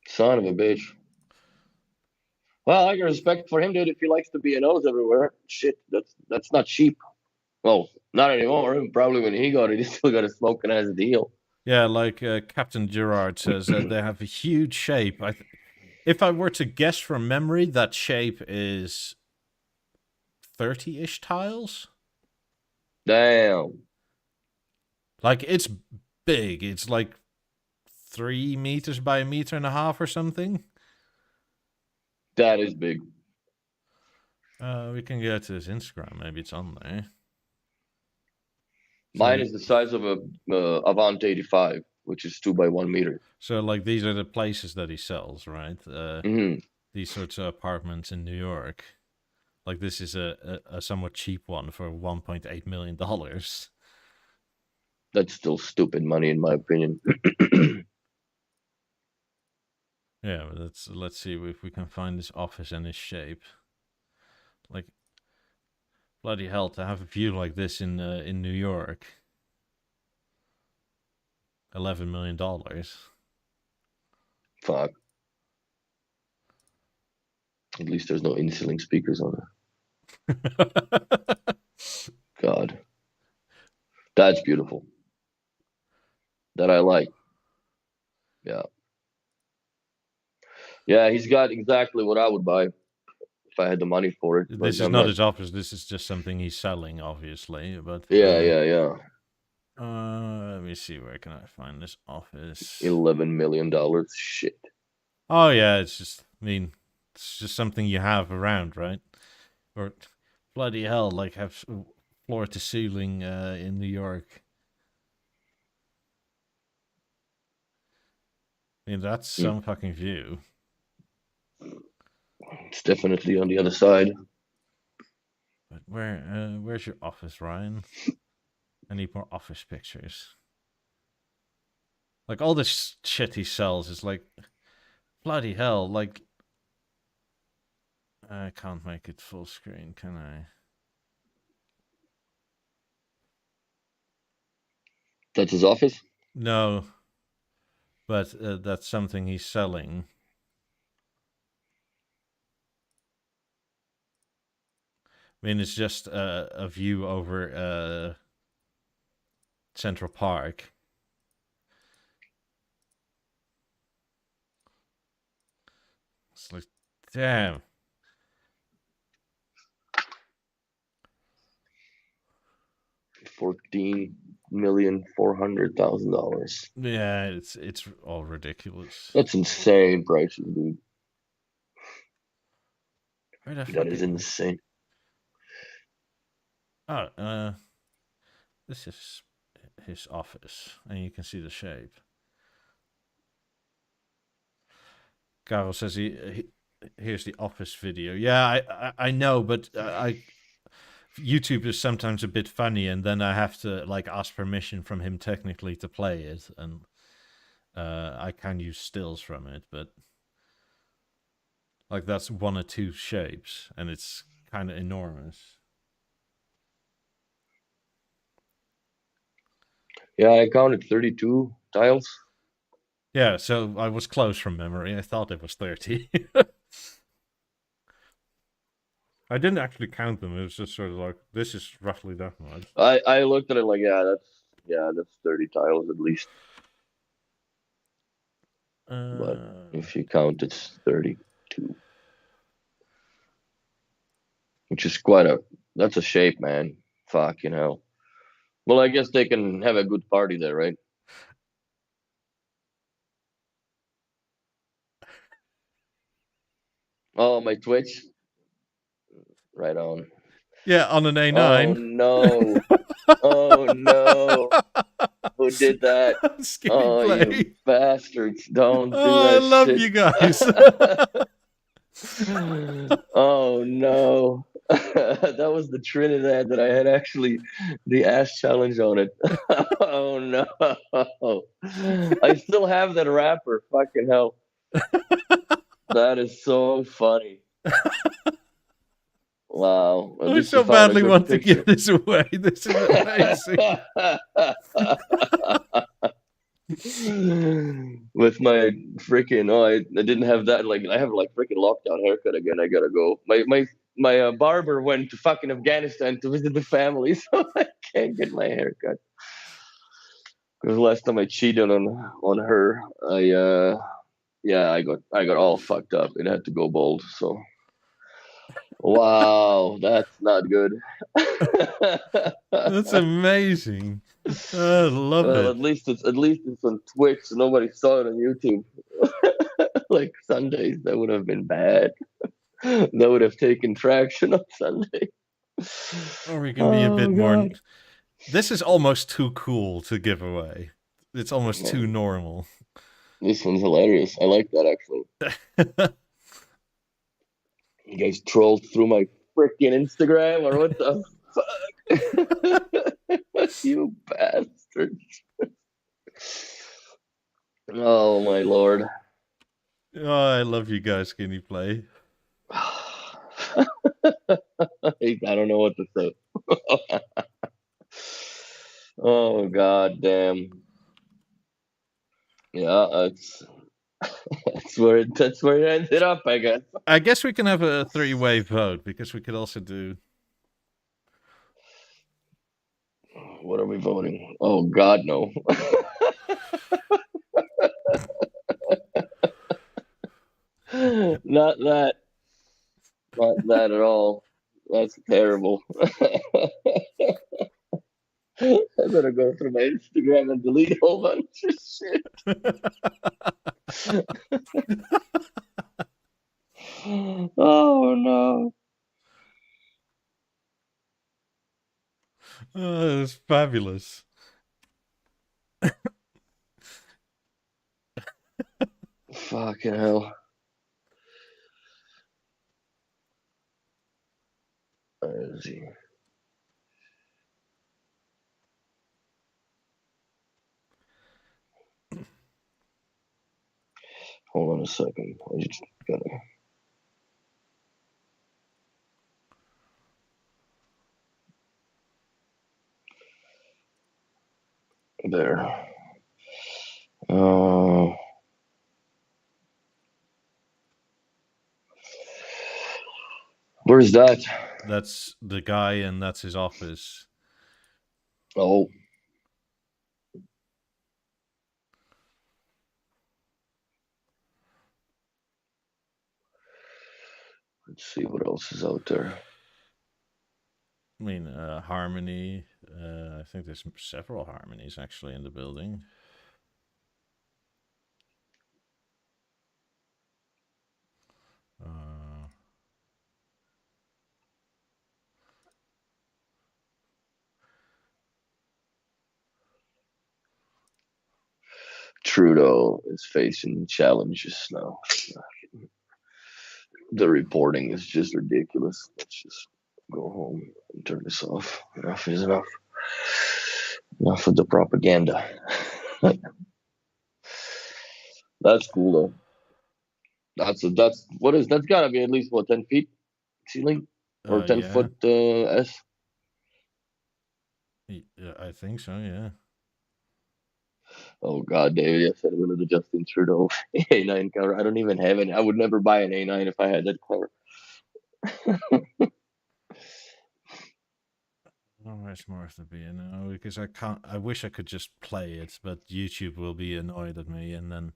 Son of a bitch. Well, I got respect for him, dude. If he likes to be O's everywhere, shit, that's not cheap. Well, not anymore. Probably when he got it, he still got a smoking ass deal. Yeah, like Captain Gerard says, they have a huge shape. If I were to guess from memory, that shape is 30-ish tiles. Damn, Like, it's big. It's like 3 meters by a meter and a half or something. that is big. We can go to his Instagram. Maybe it's on there. Mine is the size of a Avant 85, which is 2 by 1 meter. So, like, these are the places that he sells, right? Hmm. These sorts of apartments in New York. Like, this is a somewhat cheap one for $1.8 million. That's still stupid money, in my opinion. Yeah, but let's see if we can find this office and his shape. Like, bloody hell, to have a view like this in New York. $11 million. Fuck. At least there's no in-ceiling speakers on it. God, that's beautiful. That I like. Yeah. Yeah, he's got exactly what I would buy if I had the money for it. But This is I'm not not. his office. This is just something he's selling, obviously. But Yeah, yeah, yeah. let me see, where can I find this office? $11 million. Shit. Oh yeah, it's just. I mean, it's just something you have around, right? Or bloody hell, like, have floor to ceiling in New York. I mean, that's some fucking view. It's definitely on the other side. But where's your office, Ryan? I need more office pictures. Like, all this shit he sells is like, bloody hell, like, I can't make it full screen, can I? That's his office. No. but that's something he's selling. I mean, it's just a view over Central Park. It's like, damn. $14,400,000. Yeah, it's all ridiculous. That's insane prices, dude. Where the That fuck is insane. Oh, this is his office, and you can see the shape. Karel says here's the office video. Yeah, I know, but YouTube is sometimes a bit funny, and then I have to like ask permission from him technically to play it, and I can use stills from it, but like that's one or two shapes, and it's kind of enormous. Yeah, I counted 32 tiles. Yeah, so I was close from memory. I thought it was 30. I didn't actually count them. It was just sort of like, this is roughly that much. I looked at it like, that's 30 tiles at least. But if you count, it's 32. Which is that's a shape, man. Fucking hell. Well, I guess they can have a good party there, right? Oh, my Twitch. Right on. Yeah, on an Oh A9. no. Oh no. Who did that? Skinny Oh, play. you bastards. Don't do Oh, that I love shit. you guys. Oh no. That was the Trinidad that I had actually the ass challenge on it. Oh no. I still have that wrapper. Fucking hell. That is so funny. Wow. At I least you so found a badly good want to picture. give this away. This is amazing. With my freaking I didn't have that, like I have like freaking lockdown haircut again. I gotta go. My barber went to fucking Afghanistan to visit the family, so I can't get my haircut. Because last time I cheated on her, I got all fucked up. It had to go bald. So wow, that's not good. That's amazing. I love Well, it. at least it's on Twitch. So nobody saw it on YouTube. Like Sundays, that would have been bad. That would have taken traction on Sunday. Or we can be a bit more. God. This is almost too cool to give away. It's almost too normal. This one's hilarious. I like that actually. You guys trolled through my freaking Instagram or what the fuck? You bastards. Oh my lord. Oh, I love you guys, Skinny Play. I don't know what to say. Oh god damn. Yeah, that's where it ended up, I guess. I guess we can have a three-way vote because we could also do. What are we voting? Oh god, no. Not that. Not that at all. That's terrible. I better go through my Instagram and delete a whole bunch of shit. Oh no. Oh, that's fabulous. Fucking hell. Where is he? Hold on a second. I just gotta. There. Where's that? That's the guy, and that's his office. Oh. Let's see what else is out there. I mean, Harmony. I think there's several Harmonies actually in the building. Trudeau is facing challenges now. The reporting is just ridiculous. Let's just go home and turn this off. Enough is enough. Enough of the propaganda. That's cool though. That's gotta be at least what 10 feet ceiling or 10 Yeah. foot S. Yeah, I think so. Yeah. Oh God, David! Yes, I wanted the Justin Trudeau A9 cover. I don't even have it. I would never buy an A9 if I had that cover. Oh, it's more of the B&O because I can't. I wish I could just play it, but YouTube will be annoyed at me, and then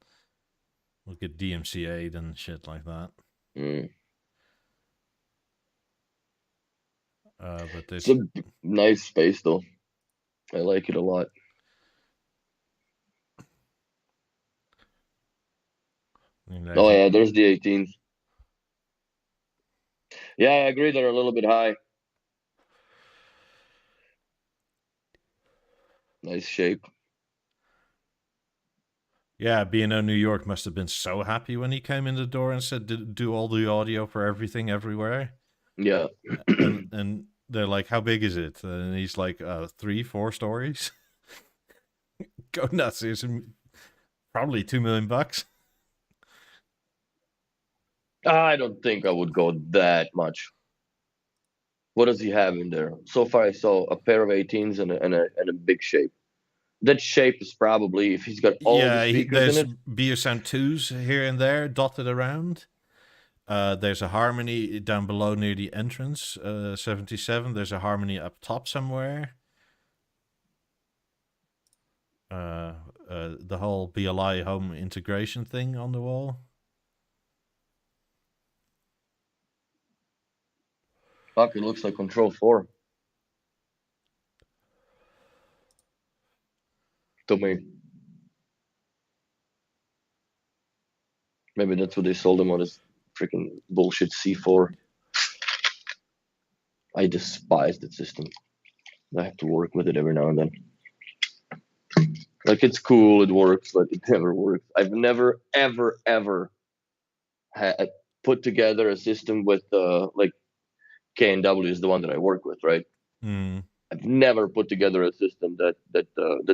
we'll get DMCA'd and shit like that. Mm. But It's a nice space though. I like it a lot. Oh yeah, there's the 18s. Yeah, I agree. They're a little bit high. Nice shape. Yeah, B&O New York must have been so happy when he came in the door and said, "Do all the audio for everything everywhere." Yeah. and they're like, "How big is it?" And he's like, 3-4 stories. Go nuts! It's probably $2 million. I don't think I would go that much. What does he have in there? So far, I saw a pair of 18s and a big shape. That shape is probably, if he's got all the speakers there's in it. BeoSound 2s here and there dotted around. There's a Harmony down below near the entrance, 77. There's a Harmony up top somewhere. The whole BLI home integration thing on the wall. Fuck, it looks like Control 4. To me. Maybe that's what they sold him on, his freaking bullshit C4. I despise that system. I have to work with it every now and then. Like, it's cool, it works, but it never works. I've never, ever, ever had put together a system with, like, K&W is the one that I work with, right? Mm. I've never put together a system that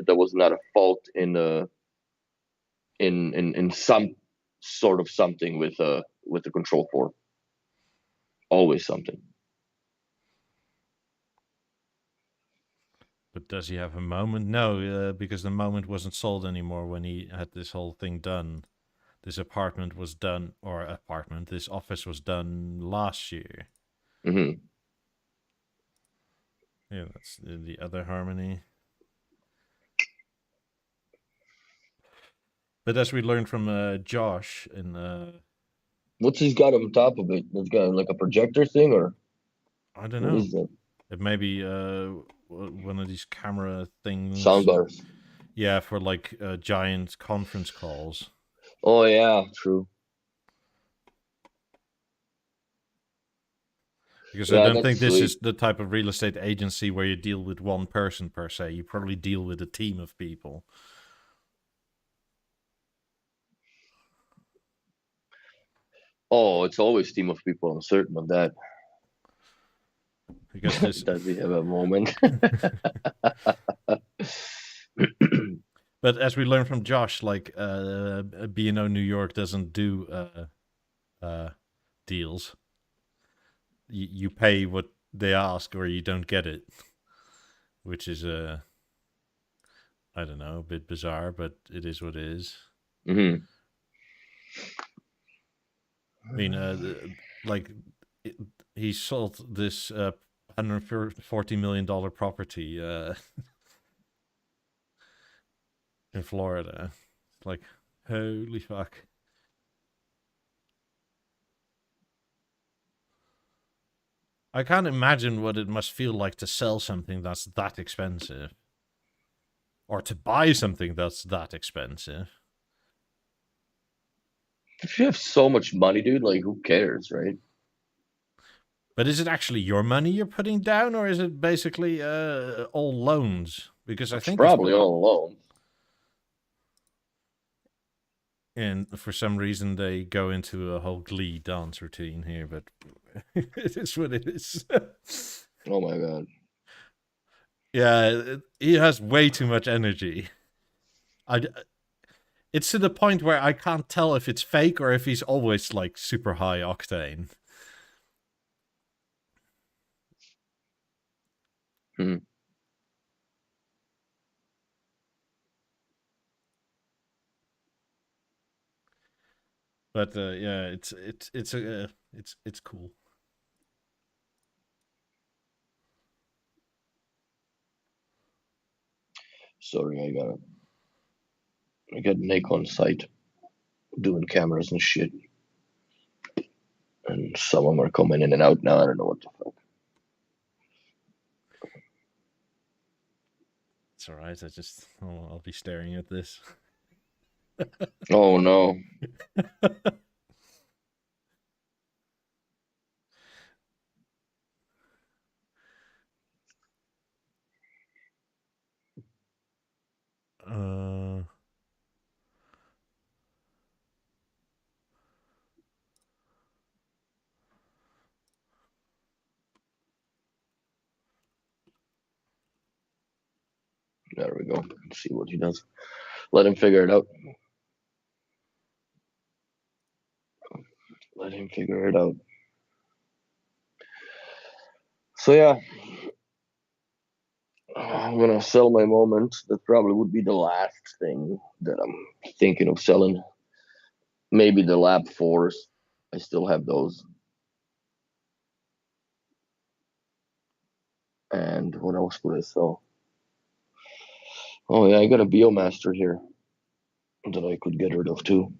was not a fault in some sort of something with the Control 4. Always something. But does he have a moment? No, because the moment wasn't sold anymore when he had this whole thing done. This apartment was done, this office was done last year. Mm-hmm. Yeah, that's the other Harmony. But as we learned from Josh in What's he's got on top of it? It's got like a projector thing, or I don't what know. is that? It may be one of these camera things. Soundbars. Yeah, for like giant conference calls. Oh yeah, true. Because Yeah, I don't that's think this sweet. is the type of real estate agency where you deal with one person per se. You probably deal with a team of people. Oh, it's always team of people. I'm certain of that. Because this Does he have a moment? But as we learned from Josh, like B&O New York doesn't do deals. You pay what they ask, or you don't get it, which is I don't know, a bit bizarre, but it is what it is. Mm-hmm. I mean, like he sold this $140 million property in Florida. Like, holy fuck. I can't imagine what it must feel like to sell something that's that expensive. Or to buy something that's that expensive. If you have so much money, dude, like who cares, right? But is it actually your money you're putting down, or is it basically all loans? Because I It's think it's probably all alone. and for some reason they go into a whole Glee dance routine here, but it is what it is. Oh my god. Yeah, he has way too much energy. It's to the point where I can't tell if it's fake or if he's always like super high octane. Hmm. But yeah, it's cool. Sorry, I got Nick on site doing cameras and shit. And some of them are coming in and out now. I don't know what the fuck. It's all right. I'll be staring at this. Oh no. uh, There we go. Let's see what he does. Let him figure it out. Let him figure it out. So yeah, I'm gonna sell my moment. That probably would be the last thing that I'm thinking of selling. Maybe the Lab 4s. I still have those. And what else would I sell? Oh yeah, I got a Biomaster here that I could get rid of too.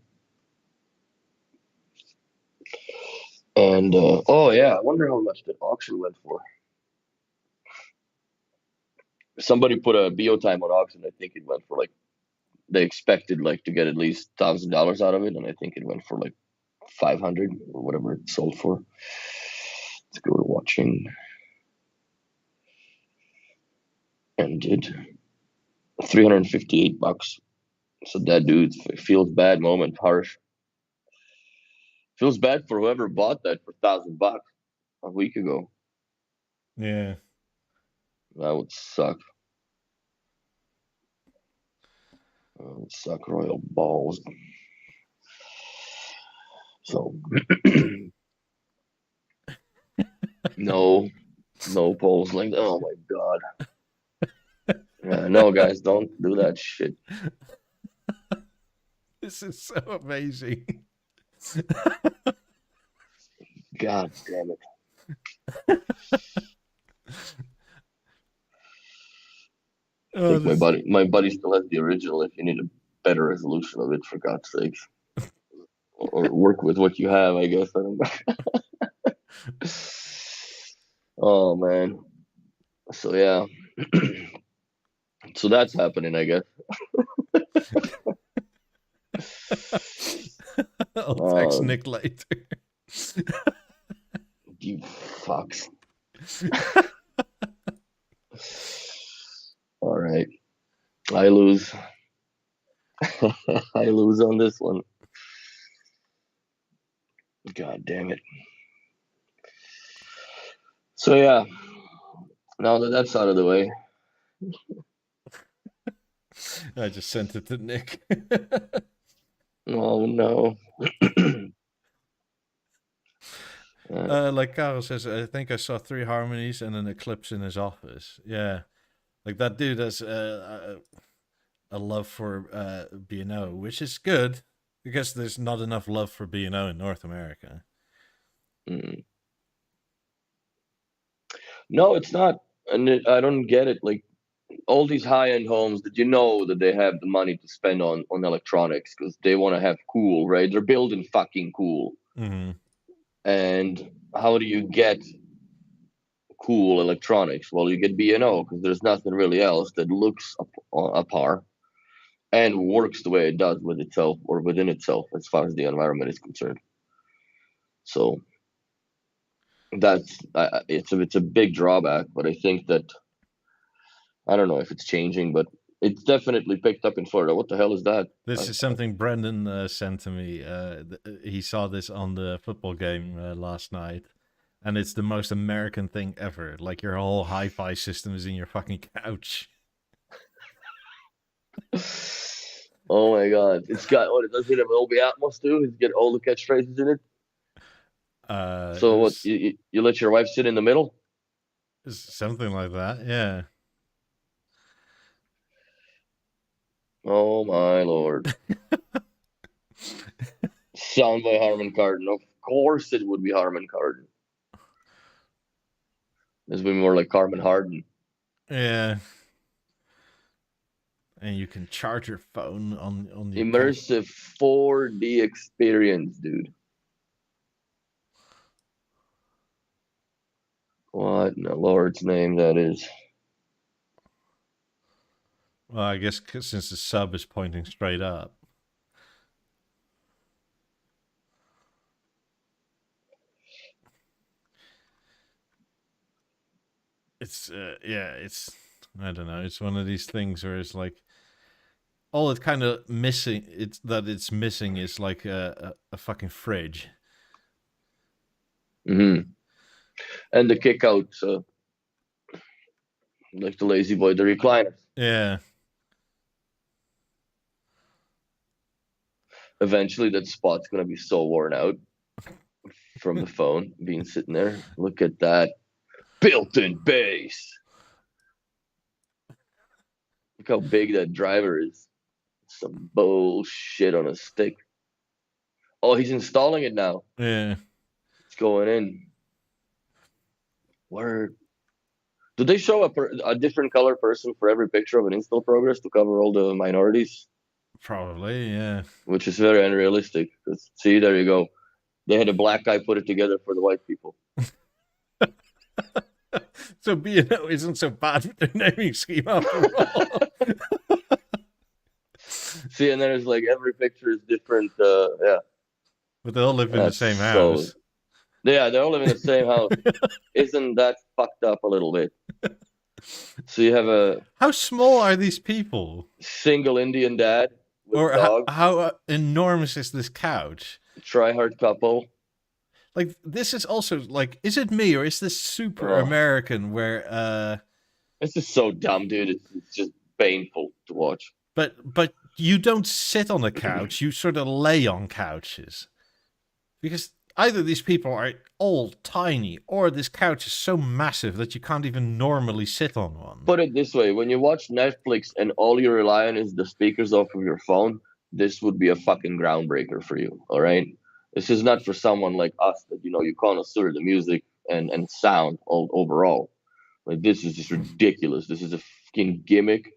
And oh yeah, I wonder how much that auction went for. Somebody put a BeoTime on auction. I think it went for like they expected like to get at least $1,000 out of it, and I think it went for like 500 or whatever it sold for. Let's go to watching. Ended $358. So that dude feels bad moment, harsh. Feels bad for whoever bought that for $1,000 a week ago. yeah. That would suck. That would suck royal balls. So no, no polls like oh my god. No guys, don't do that shit. This is so amazing. God damn it. I think my buddy still has the original if you need a better resolution of it for God's sakes. Or work with what you have, I guess. I don't know. Oh man. So yeah. So that's happening, I guess. I'll text Nick later. You fucks. All right. I lose. I lose on this one. God damn it. So yeah. Now that that's out of the way. I just sent it to Nick. Oh no. Like Karel says, I think I saw 3 harmonies and an eclipse in his office. Yeah. Like that dude has a love for B&O, which is good because there's not enough love for B&O in North America. Mm. No, it's not, and I don't get it. Like all these high-end homes, that that they have the money to spend on electronics because they want to have cool, right? They're building fucking cool. Mm-hmm. And how do you get cool electronics? Well, you get B&O because there's nothing really else that looks a par and works the way it does with itself or within itself as far as the environment is concerned. So that's it's a big drawback, but I think that I don't know if it's changing, but it's definitely picked up in Florida. What the hell is that? This is something Brendan sent to me. He saw this on the football game last night, and it's the most American thing ever. Like your whole hi-fi system is in your fucking couch. Oh my god! It's got what? It does it have Dolby Atmos too? It's got all the catchphrases in it. So what? You let your wife sit in the middle? Something like that, yeah. Oh my lord! Sound by Harman Kardon. Of course, it would be Harman Kardon. This would be more like Carmen Harden. Yeah. And you can charge your phone on the immersive 4D experience, dude. What in the Lord's name that is? Well, I guess since the sub is pointing straight up. It's it's I don't know. It's one of these things where it's like all it kind of missing. It's missing is like a fucking fridge. Mm-hmm. And the kick out, like the lazy boy, the recliner. Yeah. Eventually, that spot's gonna be so worn out from the phone being sitting there. Look at that built-in bass. Look how big that driver is. Some bullshit on a stick. Oh, he's installing it now. Yeah. It's going in. Word. Do they show a different color person for every picture of an install progress to cover all the minorities? Probably, yeah. Which is very unrealistic. Because see, there you go. They had a black guy put it together for the white people. So B&O isn't so bad with their naming scheme after all. See, and there's like every picture is different. Yeah. But they all live in the same house. Yeah, they all live in the same house. Isn't that fucked up a little bit? So you have a... How small are these people? Single Indian dad with or a dog. How enormous is this couch? Try-hard couple. Like, this is also, like, is it me or is this super American where... This is so dumb, dude. It's just painful to watch. But you don't sit on a couch. You sort of lay on couches. Because either these people are all tiny or this couch is so massive that you can't even normally sit on one. Put it this way. When you watch Netflix and all you rely on is the speakers off of your phone, this would be a fucking groundbreaker for you, all right? This is not for someone like us that, you connoisseur the music and sound all overall. Like, this is just ridiculous. This is a fucking gimmick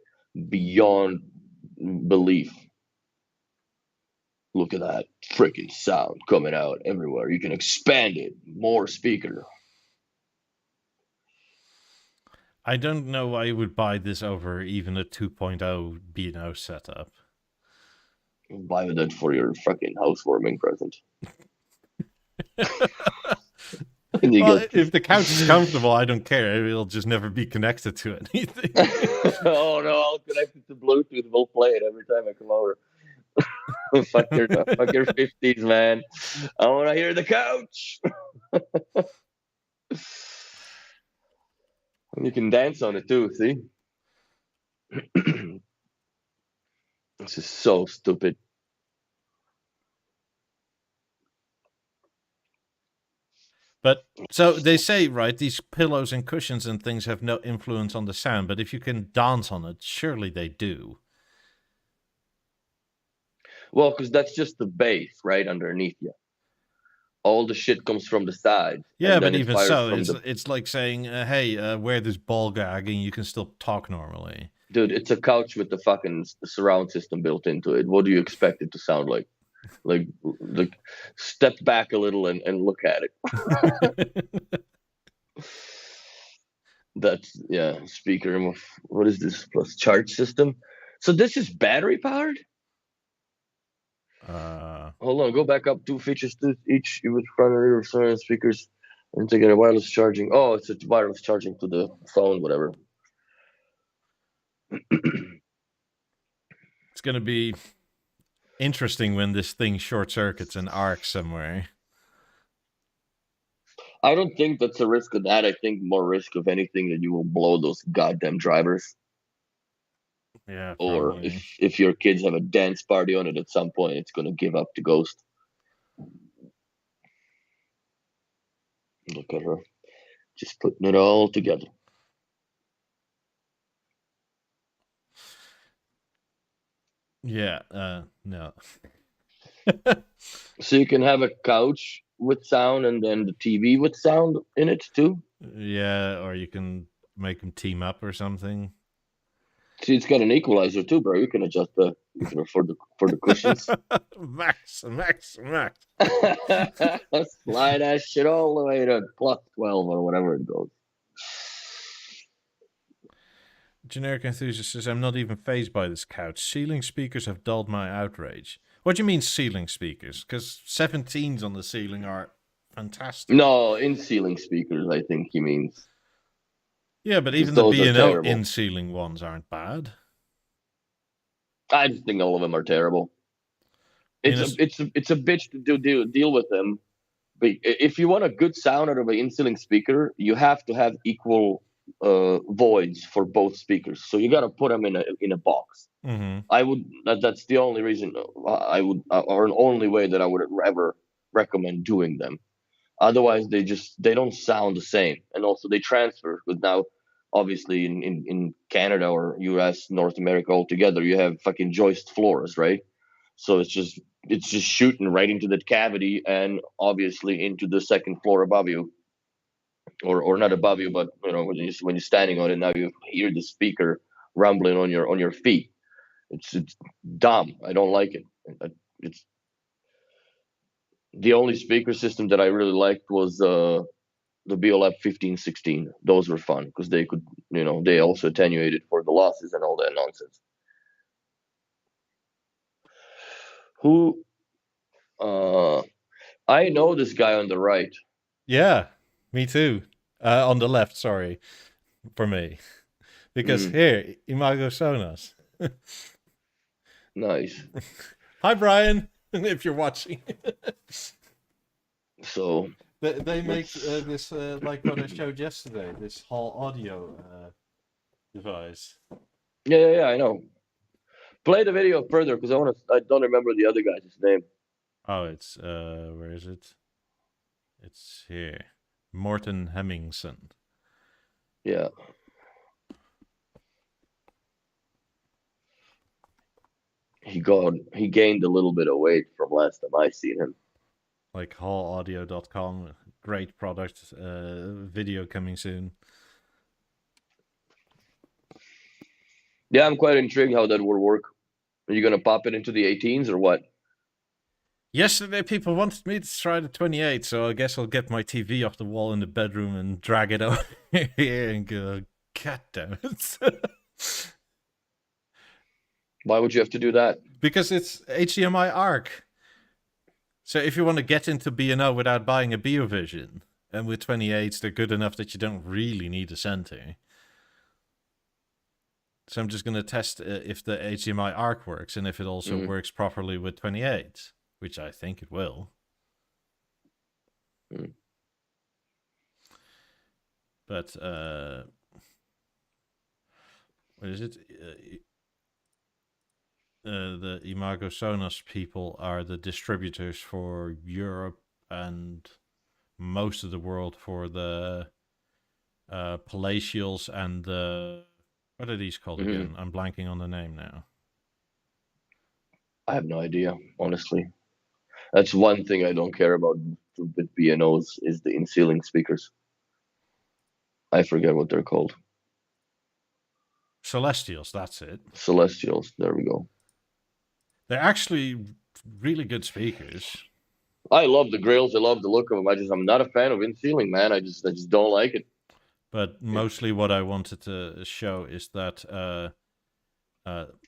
beyond belief. Look at that freaking sound coming out everywhere. You can expand it. More speaker. I don't know why you would buy this over even a 2.0 B&O setup. Buy that for your fucking housewarming present. Well, if the couch is comfortable, I don't care. It'll just never be connected to anything. Oh no, I'll connect it to Bluetooth. We'll play it every time I come over. fuck your 50s, man. I want to hear the couch. You can dance on it too, see? This is so stupid. But so they say, right, these pillows and cushions and things have no influence on the sound, but if you can dance on it, surely they do. Well, because that's just the base right underneath you. all the shit comes from the side. Yeah, and but then it even fires so, from it's like saying, "Hey, wear this ball gag, and you can still talk normally." Dude, it's a couch with the fucking surround system built into it. What do you expect it to sound like? Like step back a little and look at it. That's speaker. What is this plus charge system? So this is battery powered. Hold on, go back up. 2 features to each with front and rear surround speakers, and to get a wireless charging. Oh, it's a wireless charging to the phone, whatever. It's gonna be interesting when this thing short circuits and arcs somewhere. I don't think that's a risk of that. I think more risk of anything that you will blow those goddamn drivers. Yeah, Or probably. if your kids have a dance party on it at some point, it's gonna give up the ghost. Look at her, just putting it all together. Yeah, no. So you can have a couch with sound and then the TV with sound in it too. Yeah, or you can make them team up or something. See, it's got an equalizer too, bro. You can adjust you can afford for the cushions. max. Slide that shit all the way to plus 12 or whatever it goes. Generic enthusiast says, "I'm not even phased by this couch. Ceiling speakers have dulled my outrage." What do you mean ceiling speakers? Because 17s on the ceiling are fantastic. No, in ceiling speakers, I think he means. Yeah, but even the Those are B&O terrible. in ceiling ones aren't bad. I just think all of them are terrible. It's a bitch to deal with them. But if you want a good sound out of an in-ceiling speaker, you have to have equal voids for both speakers. So you got to put them in a box. Mm-hmm. That's the only reason I would, or an only way that I would ever recommend doing them. Otherwise, they don't sound the same, and also they transfer. Because now, obviously, in Canada or U.S., North America altogether, you have fucking joist floors, right? So it's just shooting right into that cavity, and obviously into the second floor above you, or not above you, but when you're standing on it, now you hear the speaker rumbling on your feet. It's dumb. I don't like it. It's the only speaker system that I really liked was the BeoLab 1516. Those were fun because they could, they also attenuated for the losses and all that nonsense. Who? I know this guy on the right. Yeah, me too. On the left, sorry, for me. Because here, Imago Sonos. Nice. Hi, Brian, if you're watching. So they make this like what I showed yesterday, this Hall Audio device. Yeah, I know. Play the video further because I don't remember the other guy's name. Oh, it's where is it? It's here. Morten Hemmingsen. Yeah. He gained a little bit of weight from last time I seen him. Like hallaudio.com, great product. Video coming soon. Yeah, I'm quite intrigued how that will work. Are you gonna pop it into the 18s or what? Yesterday, people wanted me to try the 28, so I guess I'll get my TV off the wall in the bedroom and drag it over here and go, God damn it. Why would you have to do that? Because it's HDMI ARC. So if you want to get into B&O without buying a BeoVision, and with 28s, they're good enough that you don't really need a center. So I'm just going to test if the HDMI ARC works, and if it also works properly with 28s, which I think it will. But, what is it? The Imago Sonos people are the distributors for Europe and most of the world for the Palatials and the... What are these called again? I'm blanking on the name now. I have no idea, honestly. That's one thing I don't care about with B&Os is the in-ceiling speakers. I forget what they're called. Celestials, that's it. Celestials. There we go. They're actually really good speakers. I love the grills. I love the look of them. I'm not a fan of in-ceiling, man. I just don't like it. But mostly what I wanted to show is that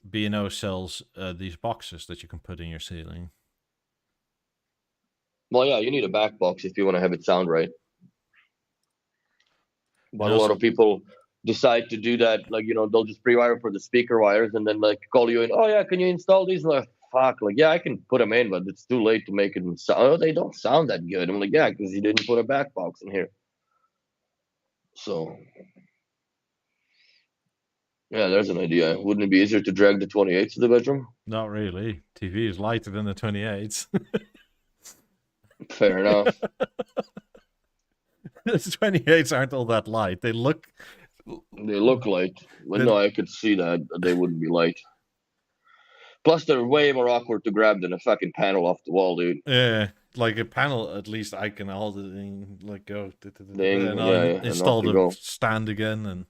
B&O sells these boxes that you can put in your ceiling. Well, yeah, you need a back box if you want to have it sound right. But And a lot also- of people decide to do that. Like, they'll just pre-wire for the speaker wires and then like call you in. Oh yeah, can you install these? And like, fuck, like yeah, I can put them in, but it's too late to make it sound. Oh, they don't sound that good. I'm like, yeah, because you didn't put a back box in here. So yeah, there's an idea. Wouldn't it be easier to drag the 28s to the bedroom? Not really. TV is lighter than the 28s. Fair enough. The 28s aren't all that light. They look light. But no, I could see that they wouldn't be light. Plus, they're way more awkward to grab than a fucking panel off the wall, dude. Yeah, like a panel, at least I can hold it and like go. Ding, And install and off you the go. stand again,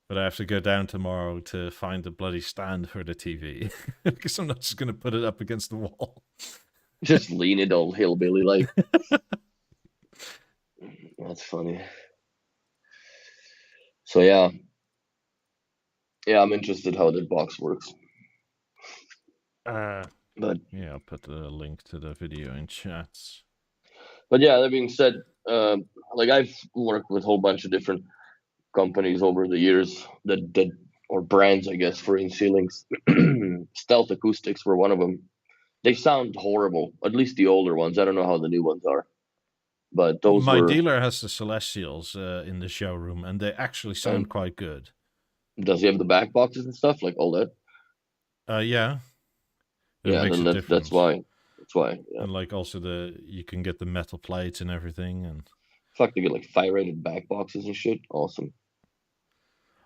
but I have to go down tomorrow to find the bloody stand for the TV because I'm not just gonna put it up against the wall. Just lean it all hillbilly like. That's funny. So yeah, I'm interested how that box works. But yeah, I'll put the link to the video in chats. But yeah, that being said, like I've worked with a whole bunch of different companies over the years that or brands, I guess, for in ceilings. Stealth Acoustics were one of them. They sound horrible, at least the older ones. I don't know how the new ones are, but those My were. dealer has the Celestials in the showroom, and they actually sound quite good. Does he have the back boxes and stuff like all that? Yeah. Yeah, then that's why. That's why. Yeah. And like also you can get the metal plates and everything, and fuck, they get like fire rated back boxes and shit. Awesome.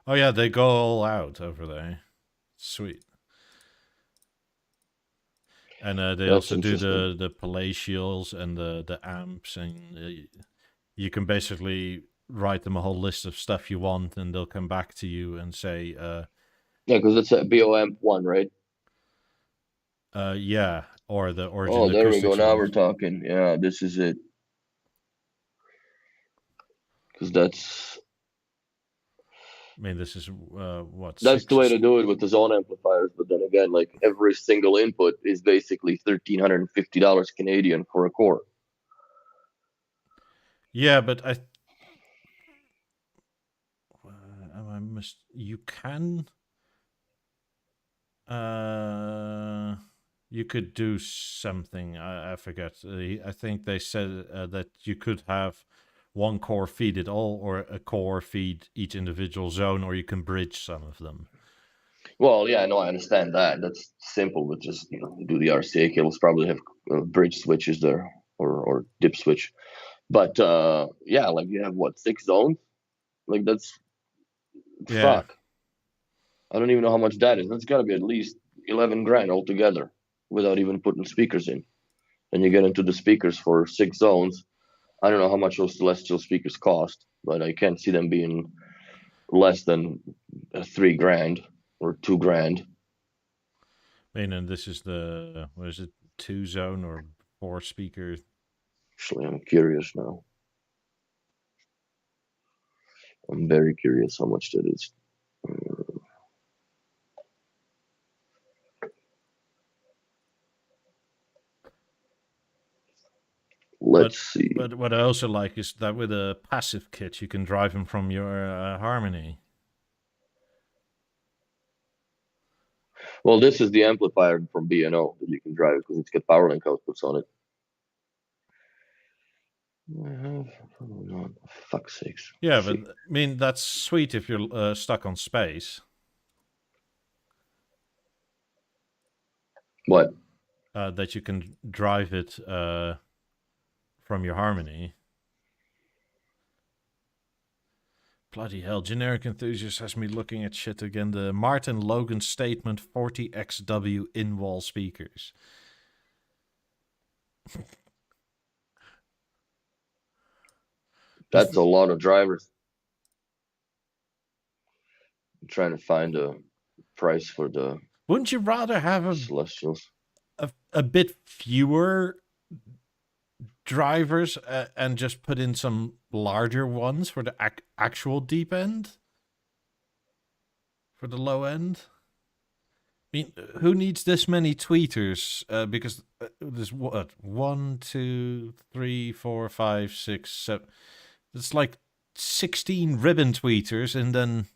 Oh yeah, they go all out over there. Sweet. And they also do the Palatials and the amps, and you can basically write them a whole list of stuff you want, and they'll come back to you and say. Yeah, because it's a BOM one, right? Yeah, or the original. Oh, there we go. Now we're talking. Yeah, this is it. Because that's. I mean, this is what. That's the way to do it with the zone amplifiers. But then again, like every single input is basically $1,350 Canadian for a core. Yeah, but you can. You could do something. I forget. I think they said that you could have one core feed it all, or a core feed each individual zone, or you can bridge some of them. Well, yeah, no, I understand that. That's simple, but just do the RCA cables. Probably have bridge switches there, or dip switch. But yeah, like you have what, 6 zones? Like that's fuck. I don't even know how much that is. That's got to be at least 11 grand altogether, without even putting speakers in. And you get into the speakers for 6 zones. I don't know how much those Celestial speakers cost, but I can't see them being less than 3 grand or 2 grand. I mean, and this is the, what is it, 2 zone or 4 speakers? Actually, I'm curious now. I'm very curious how much that is. Let's see. But what I also like is that with a passive kit, you can drive them from your Harmony. Well, this is the amplifier from B&O that you can drive because it's got PowerLink outputs on it. Oh, fuck's sakes. Yeah, but I mean, that's sweet if you're stuck on space. What? That you can drive it from your Harmony. Bloody hell, Generic Enthusiast has me looking at shit again. The Martin Logan Statement 40XW in-wall speakers. That's a lot of drivers. I'm trying to find a price for the Wouldn't you rather have Celestials. a bit fewer drivers and just put in some larger ones for the actual deep end? For the low end? I mean, who needs this many tweeters? Because there's what? 1, 2, 3, 4, 5, 6, 7. It's like 16 ribbon tweeters and then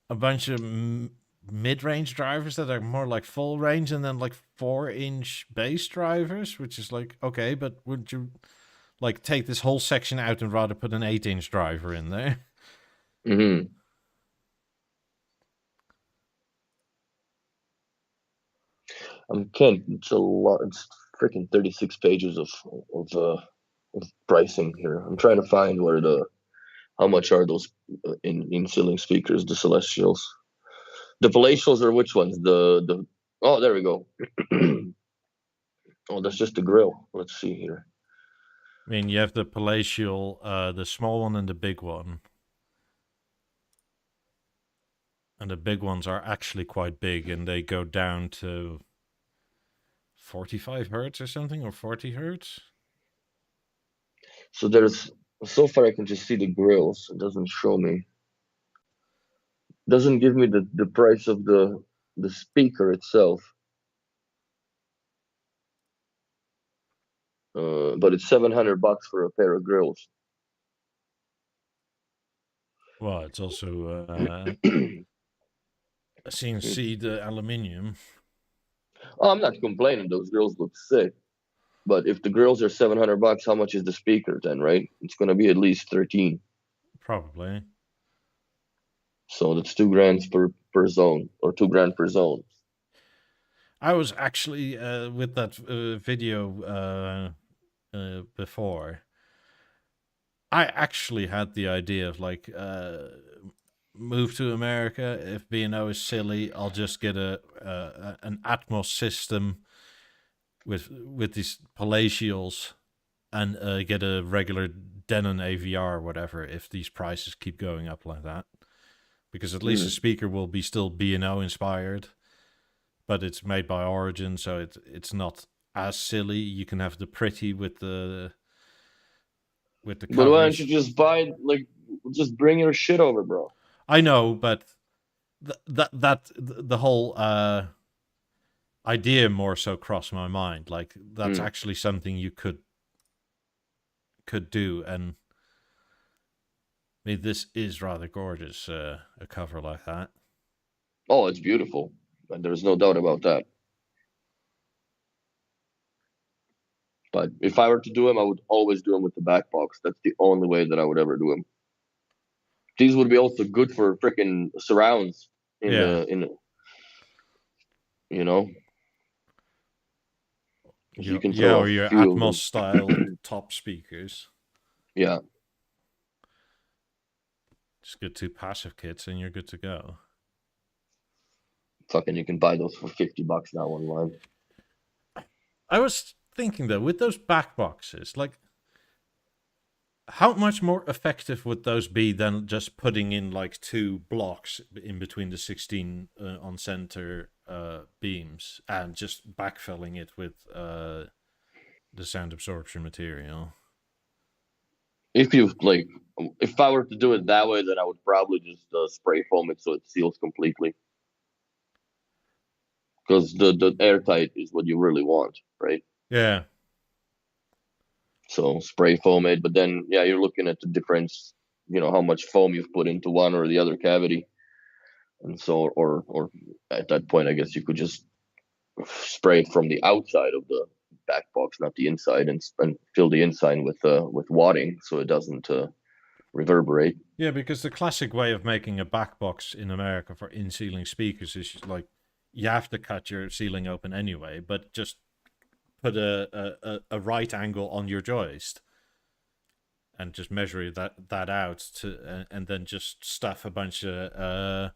a bunch of mid-range drivers that are more like full range, and then like 4-inch base drivers, which is like, okay, but would you like take this whole section out and rather put an 8-inch driver in there? Mm-hmm. It's a lot. It's freaking 36 pages of pricing here. I'm trying to find how much are those in ceiling speakers, the Celestials. The Palatials are which ones? Oh, there we go. Oh, that's just the grill. Let's see here. I mean, you have the palatial, the small one and the big one. And the big ones are actually quite big, and they go down to 45 hertz or something, or 40 hertz. So so far I can just see the grills. It doesn't show me. Doesn't give me the price of the speaker itself. But it's $700 for a pair of grills. Well, it's also CNC, the aluminium. Oh, I'm not complaining. Those grills look sick. But if the grills are $700, how much is the speaker then, right? It's going to be at least 13. Probably. So that's $2,000 per zone, or $2,000 per zone. I was actually with that video before. I actually had the idea of like move to America. If B&O is silly, I'll just get an Atmos system with these palatials and get a regular Denon AVR or whatever if these prices keep going up like that. Because at least the speaker will be still B&O inspired, but it's made by Origin, so it's not as silly. You can have the pretty with the covers. But why don't you just just bring your shit over, bro? I know, but the whole idea more so crossed my mind. Like that's actually something you could do, and I mean, this is rather gorgeous. A cover like that. Oh, it's beautiful, and there's no doubt about that. But if I were to do them, I would always do them with the back box. That's the only way that I would ever do them. These would be also good for freaking surrounds you know. You can throw or your Atmos style top speakers. Yeah. Just get 2 passive kits and you're good to go. Fucking, you can buy those for $50 now online. I was thinking though, with those back boxes, like, how much more effective would those be than just putting in like 2 blocks in between the 16 on center beams and just backfilling it with the sound absorption material? If I were to do it that way, then I would probably just spray foam it so it seals completely. Because the airtight is what you really want, right? Yeah. So spray foam it, but then you're looking at the difference, how much foam you've put into one or the other cavity, and so or at that point, I guess you could just spray it from the outside of the back box, not the inside, and fill the inside with wadding so it doesn't reverberate. Yeah, because the classic way of making a back box in America for in-ceiling speakers is just like you have to cut your ceiling open anyway, but just put a right angle on your joist and just measure that out to and then just stuff a bunch of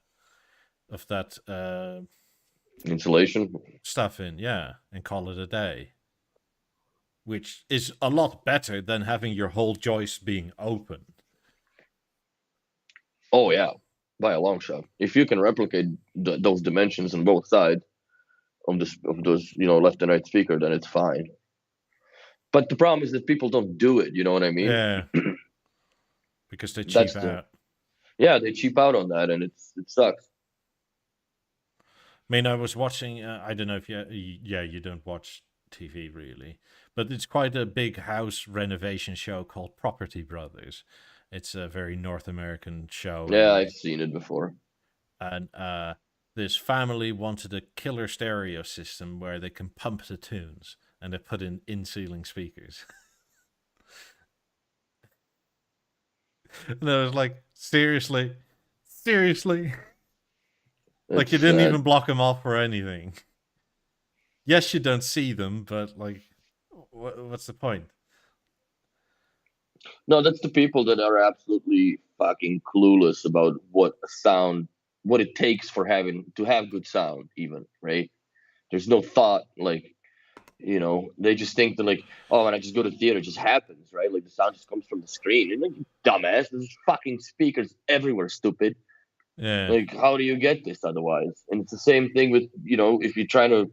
that Insulation stuff in, and call it a day. which is a lot better than having your whole joist being open. Oh yeah, by a long shot. If you can replicate those dimensions on both sides of those left and right speaker, then it's fine. But the problem is that people don't do it. You know what I mean? Yeah, because they cheap That's out. they cheap out on that, and it sucks. I mean, I was watching. I don't know if you don't watch TV really, but it's quite a big house renovation show called Property Brothers. It's a very North American show. Yeah, I've seen it before. And this family wanted a killer stereo system where they can pump the tunes, and they put in ceiling speakers. And I was like, seriously. Like, you didn't even block them off or anything. Yes, you don't see them, but like, what's the point? No, that's the people that are absolutely fucking clueless about what it takes for to have good sound, even, right? There's no thought, like, they just think that, like, oh, when I just go to theater, it just happens, right? Like, the sound just comes from the screen. And like, dumbass, there's fucking speakers everywhere, stupid. Yeah. Like, how do you get this otherwise? And it's the same thing with, if you're trying to,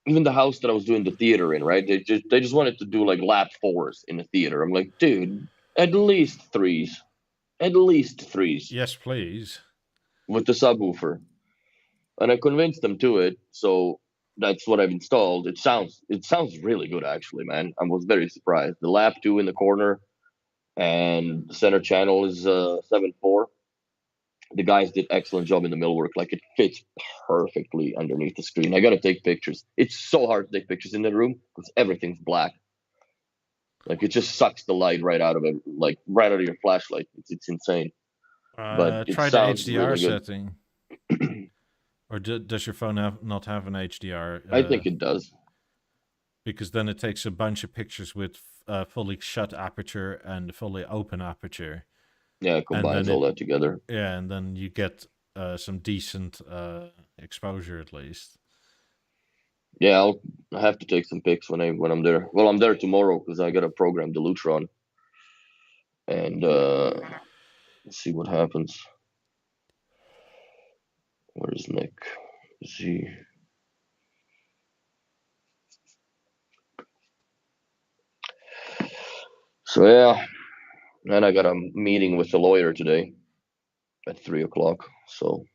even the house that I was doing the theater in, right? They just wanted to do like lap 4s in the theater. I'm like, dude, at least 3s. At least 3s. Yes, please. With the subwoofer. And I convinced them to it, so that's what I've installed. It sounds really good, actually, man. I was very surprised. The lap 2 in the corner and the center channel is 7.4. The guys did excellent job in the millwork. Like, it fits perfectly underneath the screen. I gotta take pictures. It's so hard to take pictures in that room because everything's black. Like, it just sucks the light right out of it, like right out of your flashlight. It's insane. But it try the sounds HDR really good. setting. Or does your phone not have an HDR? I think it does. Because then it takes a bunch of pictures with fully shut aperture and fully open aperture. Yeah, it combines all that together. Yeah, and then you get some decent exposure at least. Yeah, I have to take some pics when I'm there. Well, I'm there tomorrow because I got to program the Lutron, and see what happens. Where's Nick? Is he? So yeah, and I got a meeting with the lawyer today at 3:00. So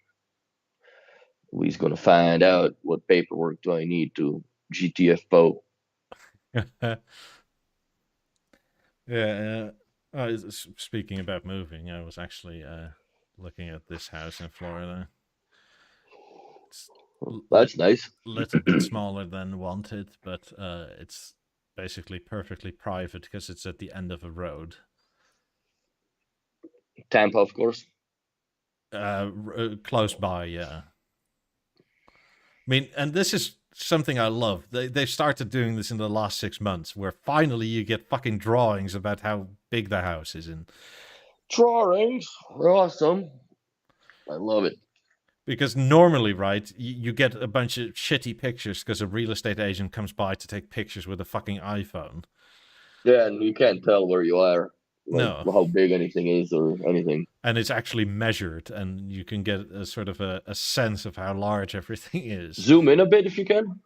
we's gonna find out what paperwork do I need to GTFO. Yeah. Speaking about moving, I was actually looking at this house in Florida. That's nice. A little bit smaller than wanted, but it's basically perfectly private because it's at the end of a road. Tampa, of course. Close by, yeah. I mean, and this is something I love. They've started doing this in the last 6 months, where finally you get fucking drawings about how big the house is. Drawings are awesome. I love it. Because normally, right, you get a bunch of shitty pictures because a real estate agent comes by to take pictures with a fucking iPhone. Yeah, and you can't tell where you are. No. How big anything is or anything. And it's actually measured, and you can get a sort of a sense of how large everything is. Zoom in a bit if you can.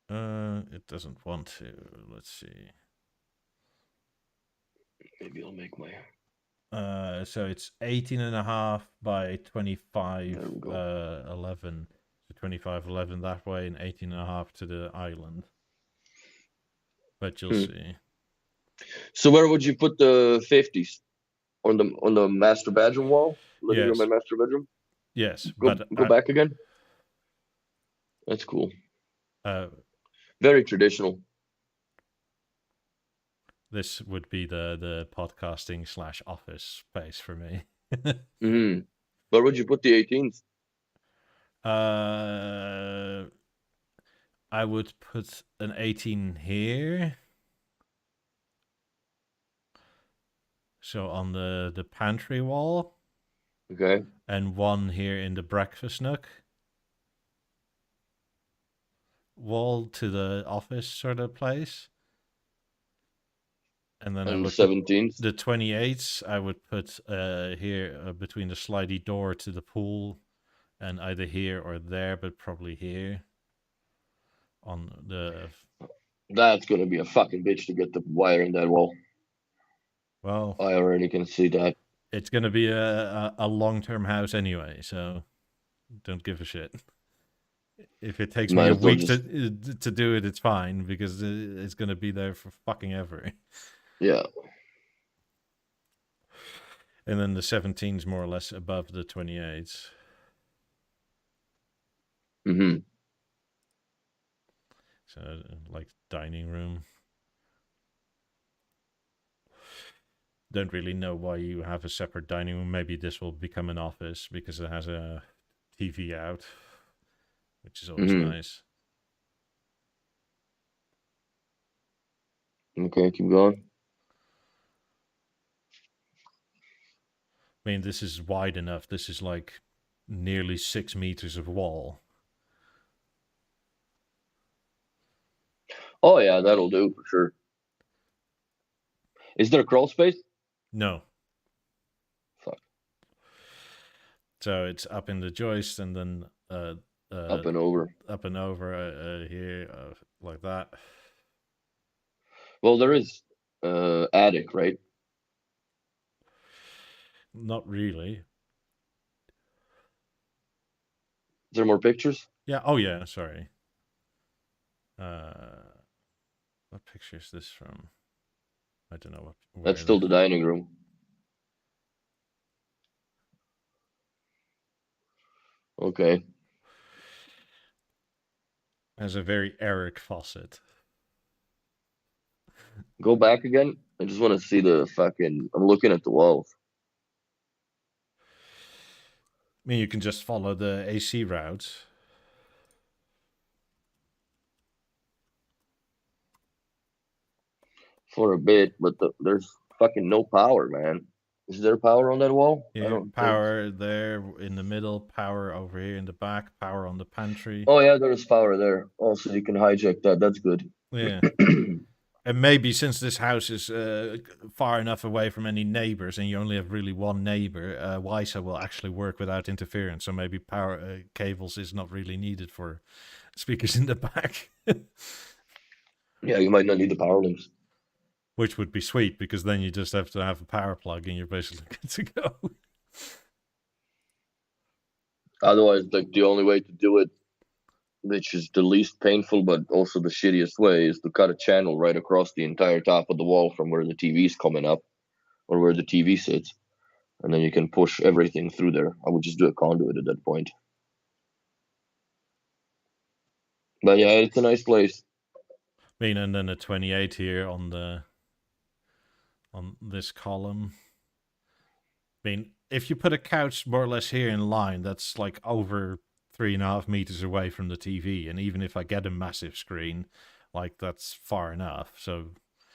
It doesn't want to. Let's see. Maybe I'll make my... So it's 18.5 by 25, 11. So 25, 11 that way, and 18.5 to the island. But you'll see. So where would you put the 50s? On the master bedroom wall? Living room and master bedroom? Yes. Go back again? That's cool. Very traditional. This would be the podcasting / office space for me. Where would you put the 18s? I would put an 18 here. So on the pantry wall. Okay. And one here in the breakfast nook. wall to the office sort of place. And then I And the would put 17th. the 28s, I would put here between the slidey door to the pool, and either here or there, but probably here on the. That's gonna be a fucking bitch to get the wire in that wall. Well, I already can see that. it's going to be a long-term house anyway, so don't give a shit. If it takes me Might a as well week just to do it, it's fine because it's going to be there for fucking ever. yeah. And then the 17's more or less above the 28s. Mm-hmm. So like dining room. Don't really know why you have a separate dining room. Maybe this will become an office because it has a TV out, which is always Mm-hmm. nice. Okay, keep going. I mean, this is wide enough. This is like nearly 6 meters of wall. Oh yeah, that'll do for sure. Is there a crawl space? No. Fuck. So it's up in the joist and then Up and over. up and over here like that. Well, there is attic, right? Not really. Is there more pictures? Yeah. Oh yeah. Sorry. What picture is this from? I don't know where That's it still is. the dining room. Okay. Has a very Eric faucet. Go back again. I just want to see the fucking. I'm looking at the walls. I mean, you can just follow the AC route. For a bit, but there's fucking no power, man. Is there power on that wall? I Yeah, don't think. power there in the middle, power over here in the back, power on the pantry. Oh yeah, there's power there. Also, you can hijack that. That's good. Yeah. And maybe since this house is far enough away from any neighbors and you only have really one neighbor, WISA will actually work without interference. So maybe power cables is not really needed for speakers in the back. Yeah, you might not need the power links. Which would be sweet because then you just have to have a power plug and you're basically good to go. Otherwise, like the only way to do it, which is the least painful but also the shittiest way, is to cut a channel right across the entire top of the wall from where the TV's coming up or where the TV sits, and then you can push everything through there. I would just do a conduit at that point. But yeah, it's a nice place. I mean, and then a 28 here on this column. I mean, if you put a couch more or less here in line, that's like over 3.5 meters away from the TV. And even if I get a massive screen, like that's far enough. So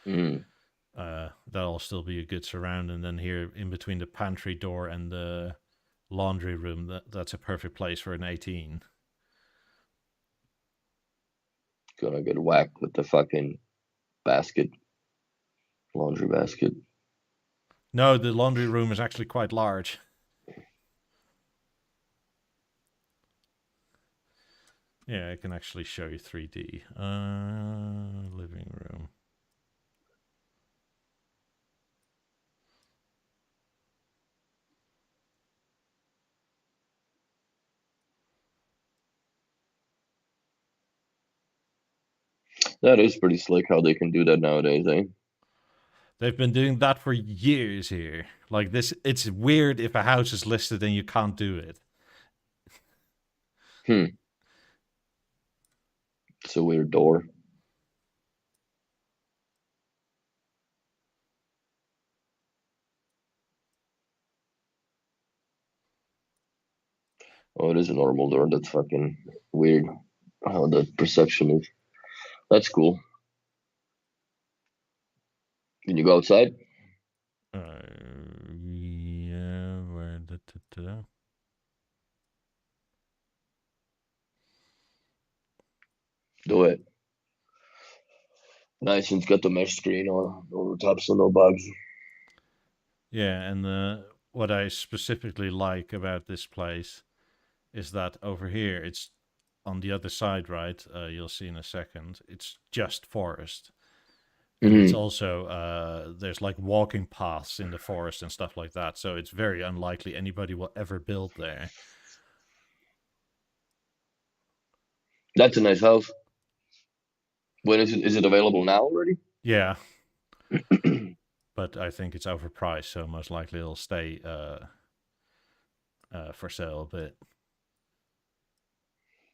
Mm. that'll still be a good surround. And then here in between the pantry door and the laundry room, that's a perfect place for an 18. Gonna get whacked with the fucking basket, laundry basket. No, the laundry room is actually quite large. Yeah, I can actually show you 3D. Living room. That is pretty slick how they can do that nowadays, eh? They've been doing that for years here. Like this, it's weird if a house is listed and you can't do it. Hmm. It's a weird door. Oh, it is a normal door. That's fucking weird how the perception is. That's cool. Can you go outside? Yeah, where Do it. Nice, and it's got the mesh screen on over the top, so no bugs. Yeah, and what I specifically like about this place is that over here, it's on the other side, right? You'll see in a second. It's just forest. And it's Hmm. also, there's like walking paths in the forest and stuff like that. So it's very unlikely anybody will ever build there. That's a nice house. When is it? Is it available now already? Yeah, but I think it's overpriced, so most likely it'll stay for sale a bit.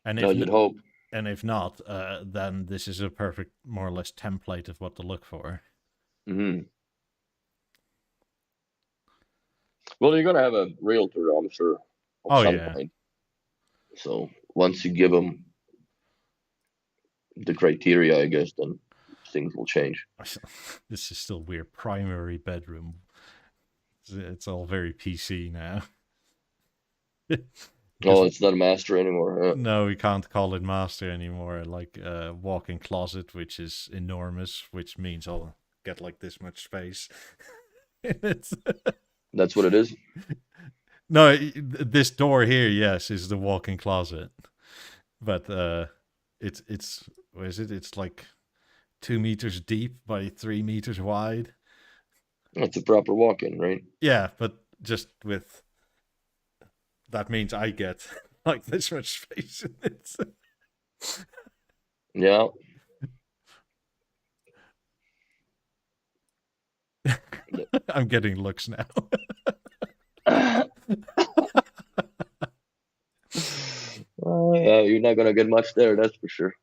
And No, if you'd hope. and if not, then this is a perfect, more or less, template of what to look for. Hmm. Well, you're gonna have a realtor, I'm sure, at Oh some yeah, point. So once you give them the criteria, I guess, then things will change. this is still weird. Primary bedroom. It's all very PC now. Because Oh, it's not a master anymore. no, we can't call it master anymore. Like walk-in closet, which is enormous, which means I'll get like this much space. it's That's what it is. no, this door here, yes, is the walk-in closet, but it's what is it? It's like 2 meters deep by 3 meters wide. That's a proper walk-in, right? Yeah, but just with that means I get like this much space in it. Yeah. I'm getting looks now. Oh, yeah, you're not gonna get much there, that's for sure.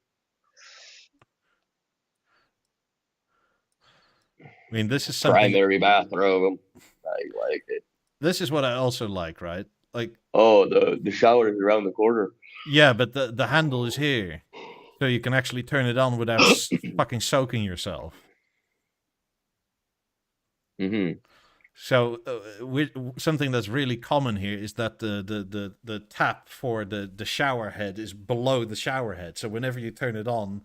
I mean, this is something. Primary bathroom. I like it. This is what I also like, right? Like, Oh, the shower is around the corner. yeah, but the handle is here, so you can actually turn it on without fucking soaking yourself. Hmm. So, something that's really common here is that the tap for the shower head is below the shower head. So whenever you turn it on,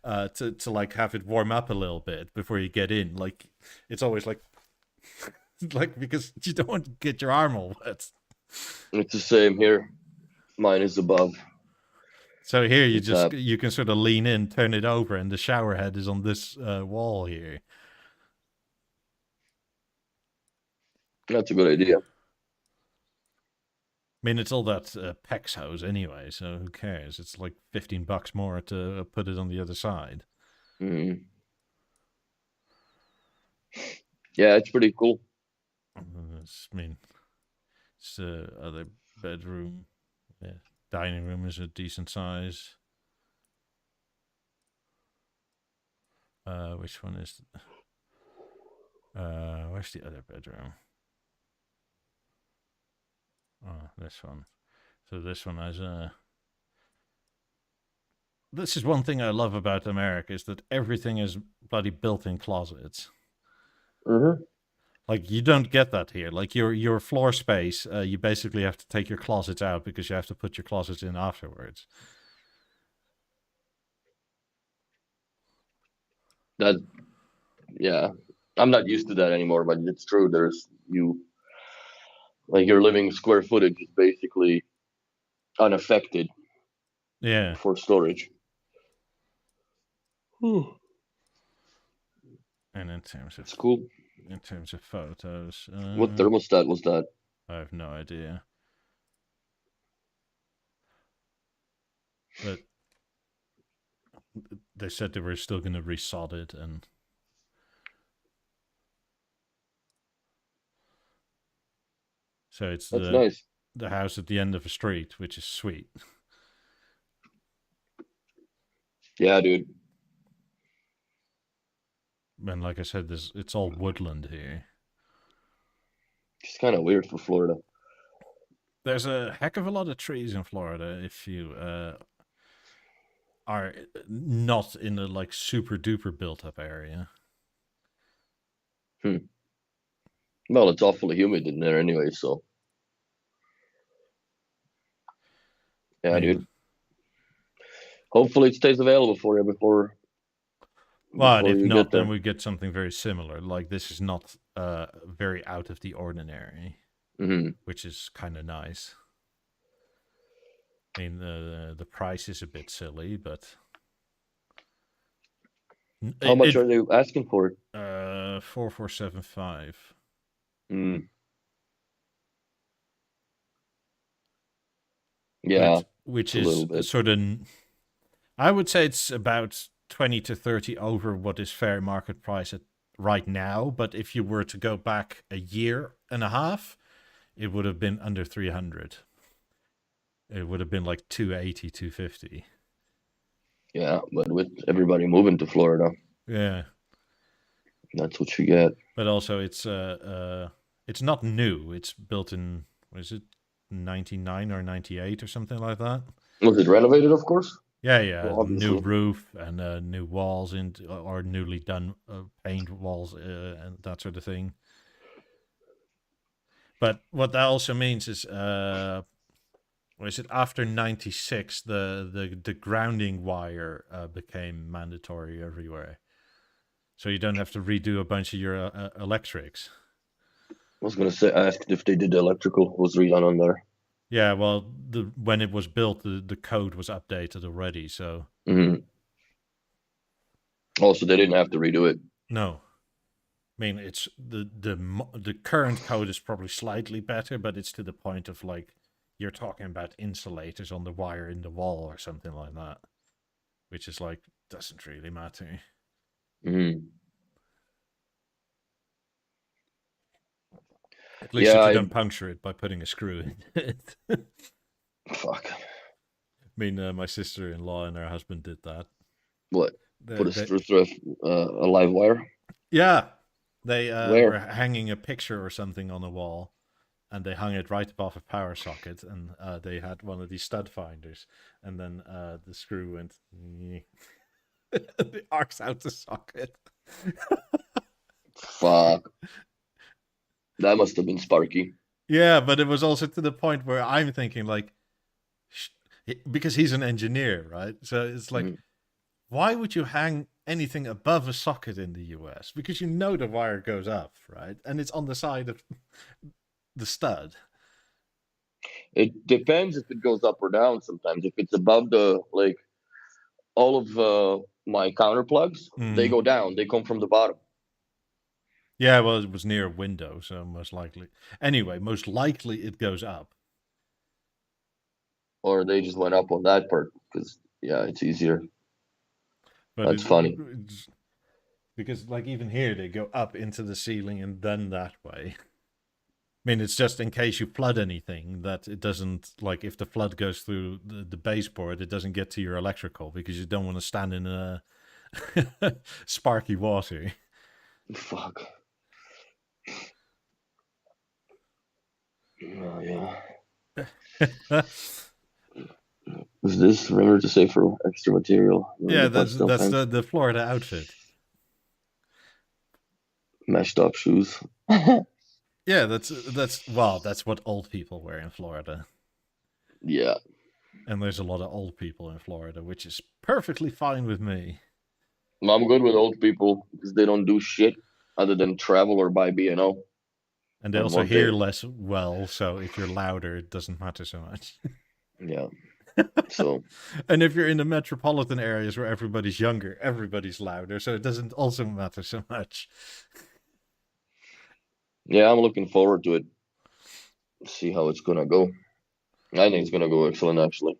to like have it warm up a little bit before you get in, like it's always like like because you don't want to get your arm all wet. It's the same here. Mine is above So here the tap. you can sort of lean in, turn it over, and the shower head is on this wall here. That's a good idea. I mean, it's all that PEX hose anyway, so who cares? It's like $15 more to put it on the other side. Hmm. Yeah, it's pretty cool. I mean, it's other bedroom, yeah. Dining room is a decent size. Which one is? Where's the other bedroom? Oh, this one. So this one has a. This is one thing I love about America is that everything is bloody built-in closets. Hmm. Like you don't get that here. Like your floor space, you basically have to take your closets out because you have to put your closets in afterwards. That, yeah, I'm not used to that anymore, but it's true. There's you like your living square footage is basically unaffected Yeah. for storage. Hmm. And It's cool. in terms of photos, What thermostat was that? I have no idea. But they said they were still going to resod it, and so it's That's nice. the house at the end of a street, which is sweet. Yeah, dude. And like I said, this it's all woodland here. It's kind of weird for Florida. There's a heck of a lot of trees in Florida if you are not in a like super duper built up area. Hmm. Well, it's awfully humid in there anyway, so I yeah, mean, dude. Hopefully, it stays available for you before Well, and before if you get not, then there. we get something very similar. Like this is not very out of the ordinary, Hmm. which is kind of nice. I mean, the price is a bit silly, but How much it are they asking for it? 4475, Mm. Yeah, which it's a little is bit. sort of, I would say it's about 20 to 30 over what is fair market price at right now. But if you were to go back a year and a half, it would have been under 300. It would have been like 280, 250. Yeah, but with everybody moving to Florida, Yeah, that's what you get. but also it's not new. It's built in, what is it, 99 or 98 or something like that. Was it renovated? Of course. Yeah, yeah, Well, new obviously. roof and new walls or newly done paint walls and that sort of thing. But what that also means is, what is it? After '96, the grounding wire became mandatory everywhere, so you don't have to redo a bunch of your electrics. I was gonna say, ask if they did the electrical was redone on there. Yeah, well, when it was built, the code was updated already, so Hmm. Also, they didn't have to redo it. no. I mean, it's the current code is probably slightly better, but it's to the point of like you're talking about insulators on the wire in the wall or something like that, which is like doesn't really matter. Hmm. At least Yeah, if you don't puncture it by putting a screw in it. I fuck. mean, my sister-in-law and her husband did that. What? Put They, a they, screw through a live wire? yeah, they were Where? hanging a picture or something on the wall, and they hung it right above a power socket, and they had one of these stud finders, and then the screw went the arcs out the socket. Fuck. That must have been sparky. Yeah, but it was also to the point where I'm thinking like, because he's an engineer, right? So it's like, Mm. why would you hang anything above a socket in the US? Because you know the wire goes up, right? And it's on the side of the stud. It depends if it goes up or down sometimes. If it's above the, like, all of my counter plugs, they Mm. go down. They come from the bottom. Yeah, well, it was near a window, so most likely. Anyway, most likely it goes up. Or they just went up on that part because, yeah, it's easier. But That's funny. it's because, like, even here, they go up into the ceiling and then that way. I mean, it's just in case you flood anything that it doesn't, like, if the flood goes through the baseboard, it doesn't get to your electrical because you don't want to stand in sparky water. Fuck. Oh, yeah. Is this remember to say for extra material? Yeah, The pastel that's pants, the Florida outfit. meshed up shoes. Yeah, that's well, that's what old people wear in Florida. Yeah, And there's a lot of old people in Florida, which is perfectly fine with me. I'm good with old people because they don't do shit other than travel or buy B&O. And they And also what hear they, less well, so if you're louder, it doesn't matter so much. yeah. So And if you're in the metropolitan areas where everybody's younger, everybody's louder, so it doesn't also matter so much. yeah, I'm looking forward to it. See how it's gonna go. I think it's gonna go excellent actually.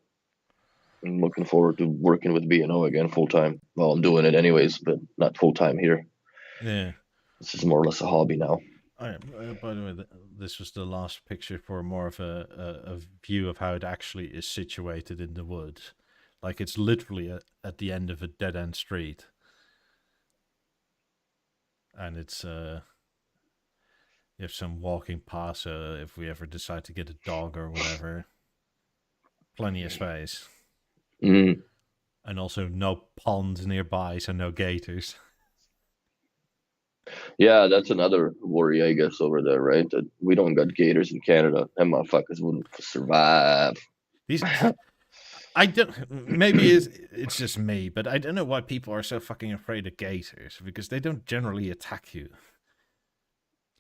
I'm looking forward to working with B&O again full time. Well, I'm doing it anyways, but not full time here. Yeah. This is more or less a hobby now. By the way, this was the last picture for more of a view of how it actually is situated in the woods. Like it's literally at the end of a dead end street. And it's you have some walking past if we ever decide to get a dog or whatever. Plenty of space. Mm. And also no ponds nearby, so no gators. Yeah, that's another worry, I guess, over there, right? That we don't got gators in Canada. Them motherfuckers wouldn't survive. These I don't. Maybe it's just me, but I don't know why people are so fucking afraid of gators because they don't generally attack you.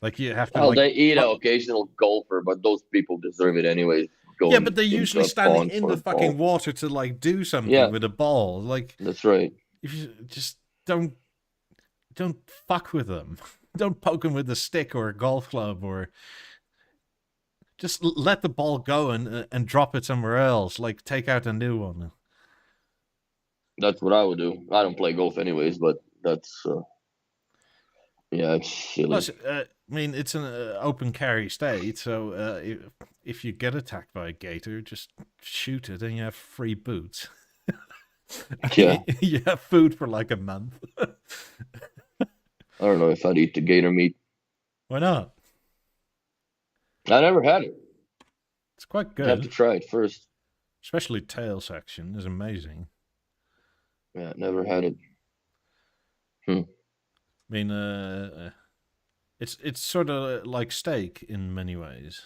Like you have to Well, like. they eat an occasional golfer, but those people deserve it anyway. Yeah, Going but they're into usually a standing pond in for the a ball. fucking water to like do something Yeah, with a ball. Like that's right. if you just don't fuck with them. Don't poke them with a stick or a golf club or just let the ball go and drop it somewhere else. Like take out a new one. That's what I would do. I don't play golf anyways, but that's yeah, it's silly. Plus, I mean, it's an open carry state, so if you get attacked by a gator, just shoot it and you have free boots. Yeah, You have food for like a month. I don't know if I'd eat the gator meat. Why not? I never had it. It's quite I'd have to good. try it first. Especially tail section is amazing. Yeah, never had it. Hmm. I mean, it's sort of like steak in many ways.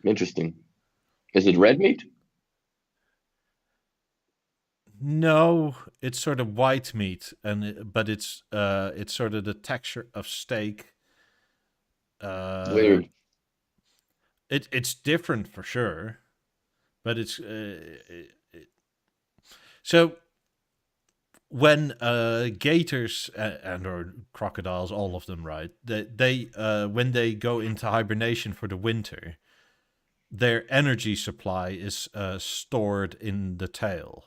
Interesting. Is it red meat? No, it's sort of white meat, but it's sort of the texture of steak. Uh, Weird. it's different for sure, but it's so when gators and or crocodiles, all of them, right? They when they go into hibernation for the winter, their energy supply is stored in the tail.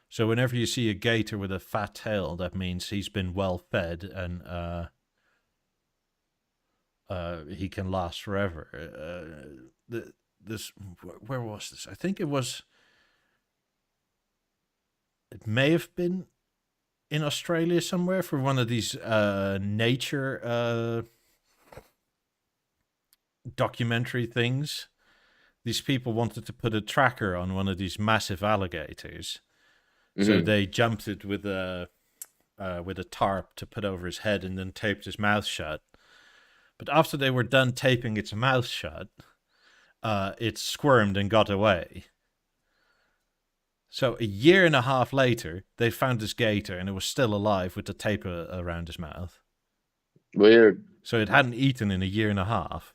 So whenever you see a gator with a fat tail, that means he's been well fed and he can last forever. This where was this? I think it may have been in Australia somewhere for one of these nature documentary things. These people wanted to put a tracker on one of these massive alligators, so Hmm. they jumped it with a tarp to put over his head and then taped his mouth shut. But after they were done taping its mouth shut, it squirmed and got away. So a year and a half later, they found this gator and it was still alive with the tape around his mouth. Weird. So it hadn't eaten in a year and a half.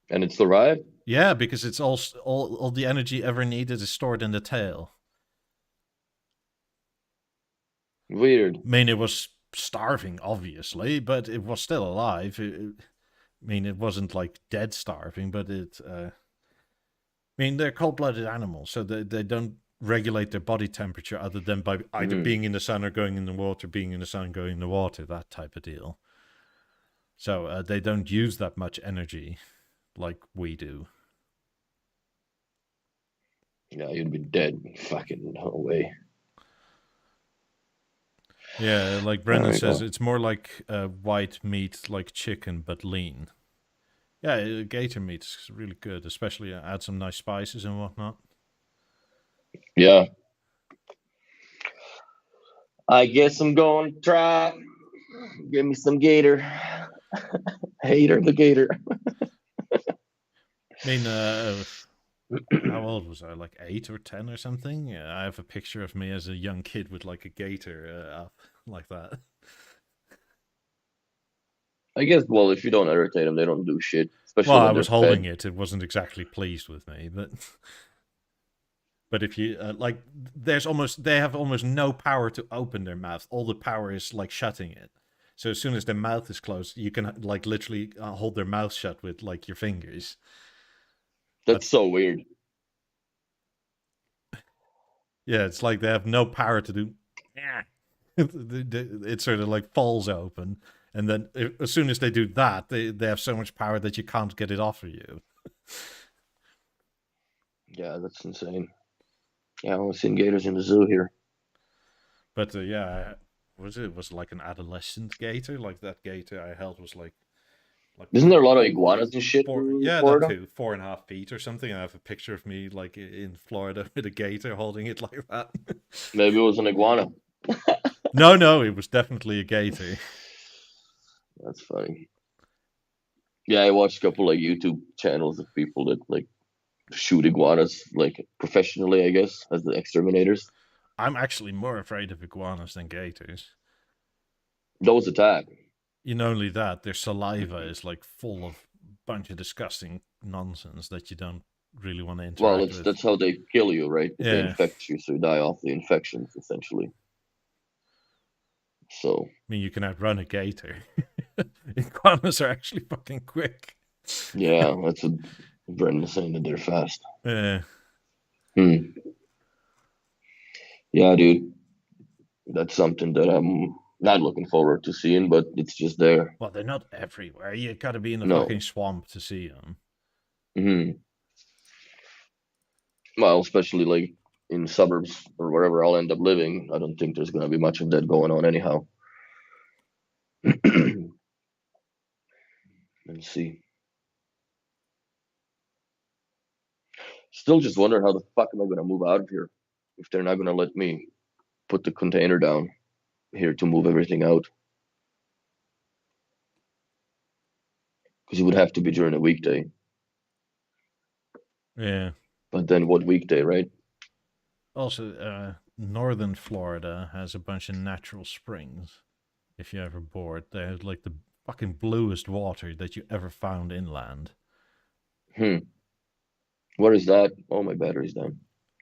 And it survived? Yeah, because it's all the energy ever needed is stored in the tail. Weird. I mean, it was starving, obviously, but it was still alive. I mean, it wasn't like dead starving, but it. I mean, they're cold-blooded animals, so they don't regulate their body temperature other than by either Hmm. being in the sun or going in the water, being in the sun, going in the water, that type of deal. So they don't use that much energy like we do. Yeah, you'd be dead. Fucking no way. Yeah, like There Brendan we says, go. it's more like white meat, like chicken, but lean. Yeah, gator meat is really good, especially add some nice spices and whatnot. Yeah. I guess I'm going to try. Give me some gator. Hater the gator. I mean, how old was I? Like 8 or 10 or something? Yeah, I have a picture of me as a young kid with like a gator up like that. I guess, well, if you don't irritate them, they don't do shit, Well, especially I when they're was holding fed. it. It wasn't exactly pleased with me, but if you like, they have almost no power to open their mouth. All the power is like shutting it. So as soon as their mouth is closed, you can like literally hold their mouth shut with like your fingers. But That's so weird. yeah, it's like they have no power to do. Yeah, it sort of like falls open, and then as soon as they do that, they have so much power that you can't get it off of you. Yeah, that's insane. Yeah, I've only seen gators in the zoo here. But yeah, was it like an adolescent gator? Like that gator I held was like Isn't there a lot of four, iguanas and shit in yeah, that Florida? too, 4.5 feet or something. I have a picture of me like in Florida with a gator holding it like that. Maybe it was an iguana. No, it was definitely a gator. That's funny. Yeah, I watched a couple like YouTube channels of people that like shoot iguanas like professionally, I guess, as the exterminators. I'm actually more afraid of iguanas than gators. Those attack. Not only that, their saliva is like full of a bunch of disgusting nonsense that you don't really want to Well, interact with. that's how they kill you, right? They Yeah. infect you, so you die off the infections, essentially. So I mean, you can outrun a gator. Iguanas are actually fucking quick. yeah, that's what Brendan's saying, that they're fast. Yeah. Yeah, dude, that's something that I'm not looking forward to seeing, but it's just there. Well, they're not everywhere. You gotta be in a No. fucking swamp to see them. Well, especially like in suburbs or wherever I'll end up living, I don't think there's gonna be much of that going on anyhow. Let's see. Still just wonder how the fuck am I gonna move out of here if they're not gonna let me put the container down here to move everything out. Because it would have to be during a weekday. Yeah. But then what weekday, right? Also, northern Florida has a bunch of natural springs. If you're ever bored, they have like the fucking bluest water that you ever found inland. Where is that? Oh, my battery's down.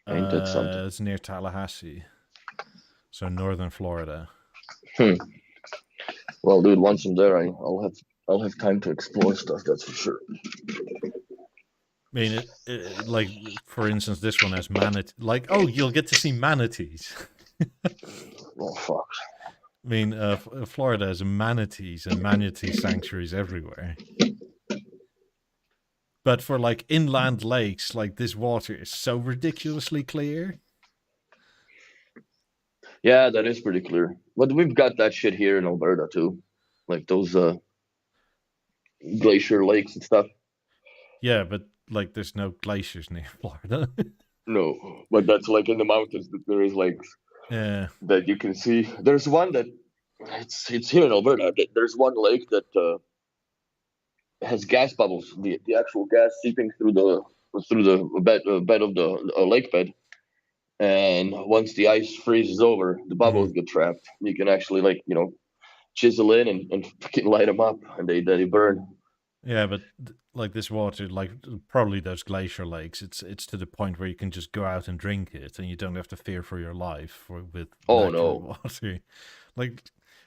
Ain't that something? It's near Tallahassee, so northern Florida. Well, dude, once I'm there, I'll have time to explore stuff. That's for sure. I mean, like for instance, this one has manatee. Like, oh, you'll get to see manatees. Oh fuck. I mean, Florida has manatees and manatee sanctuaries everywhere. But for like inland lakes, like this water is so ridiculously clear. Yeah, that is pretty clear. But we've got that shit here in Alberta too, like those glacier lakes and stuff. Yeah, but like there's no glaciers near Florida. No, but that's like in the mountains that there is lakes. Yeah. That you can see. There's one that it's here in Alberta. There's one lake that has gas bubbles, the actual gas seeping through the bed of the lake bed. And once the ice freezes over, the bubbles get trapped. You can actually chisel in and fucking light them up, and they burn. Yeah, but like this water, like probably those glacier lakes, it's to the point where you can just go out and drink it, and you don't have to fear for your life with Oh, natural no. water. Like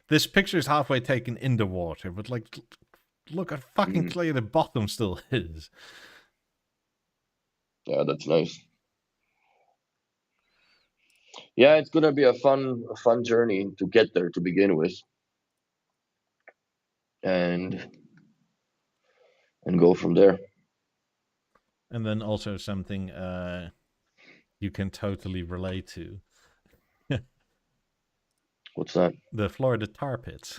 this picture is halfway taken in the water, but like look how fucking clear the bottom still is. Yeah, that's nice. Yeah, it's gonna be a fun journey to get there to begin with, and go from there. And then also something you can totally relate to. What's that? The Florida tar pits.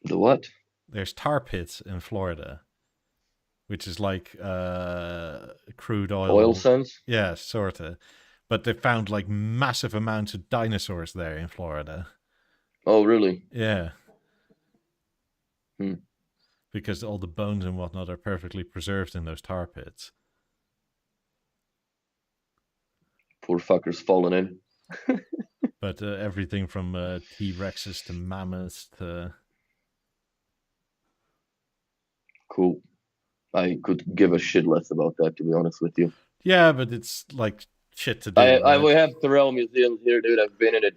The what? There's tar pits in Florida, which is like crude oil. Oil sands? Yeah, sort of. But they found like massive amounts of dinosaurs there in Florida. Oh, really? Yeah. Because all the bones and whatnot are perfectly preserved in those tar pits. Poor fuckers falling in. But everything from T-Rexes to mammoths to... Cool. I could give a shit less about that, to be honest with you. Yeah, but it's like shit to do. We have Thorell museums here, dude. I've been in it.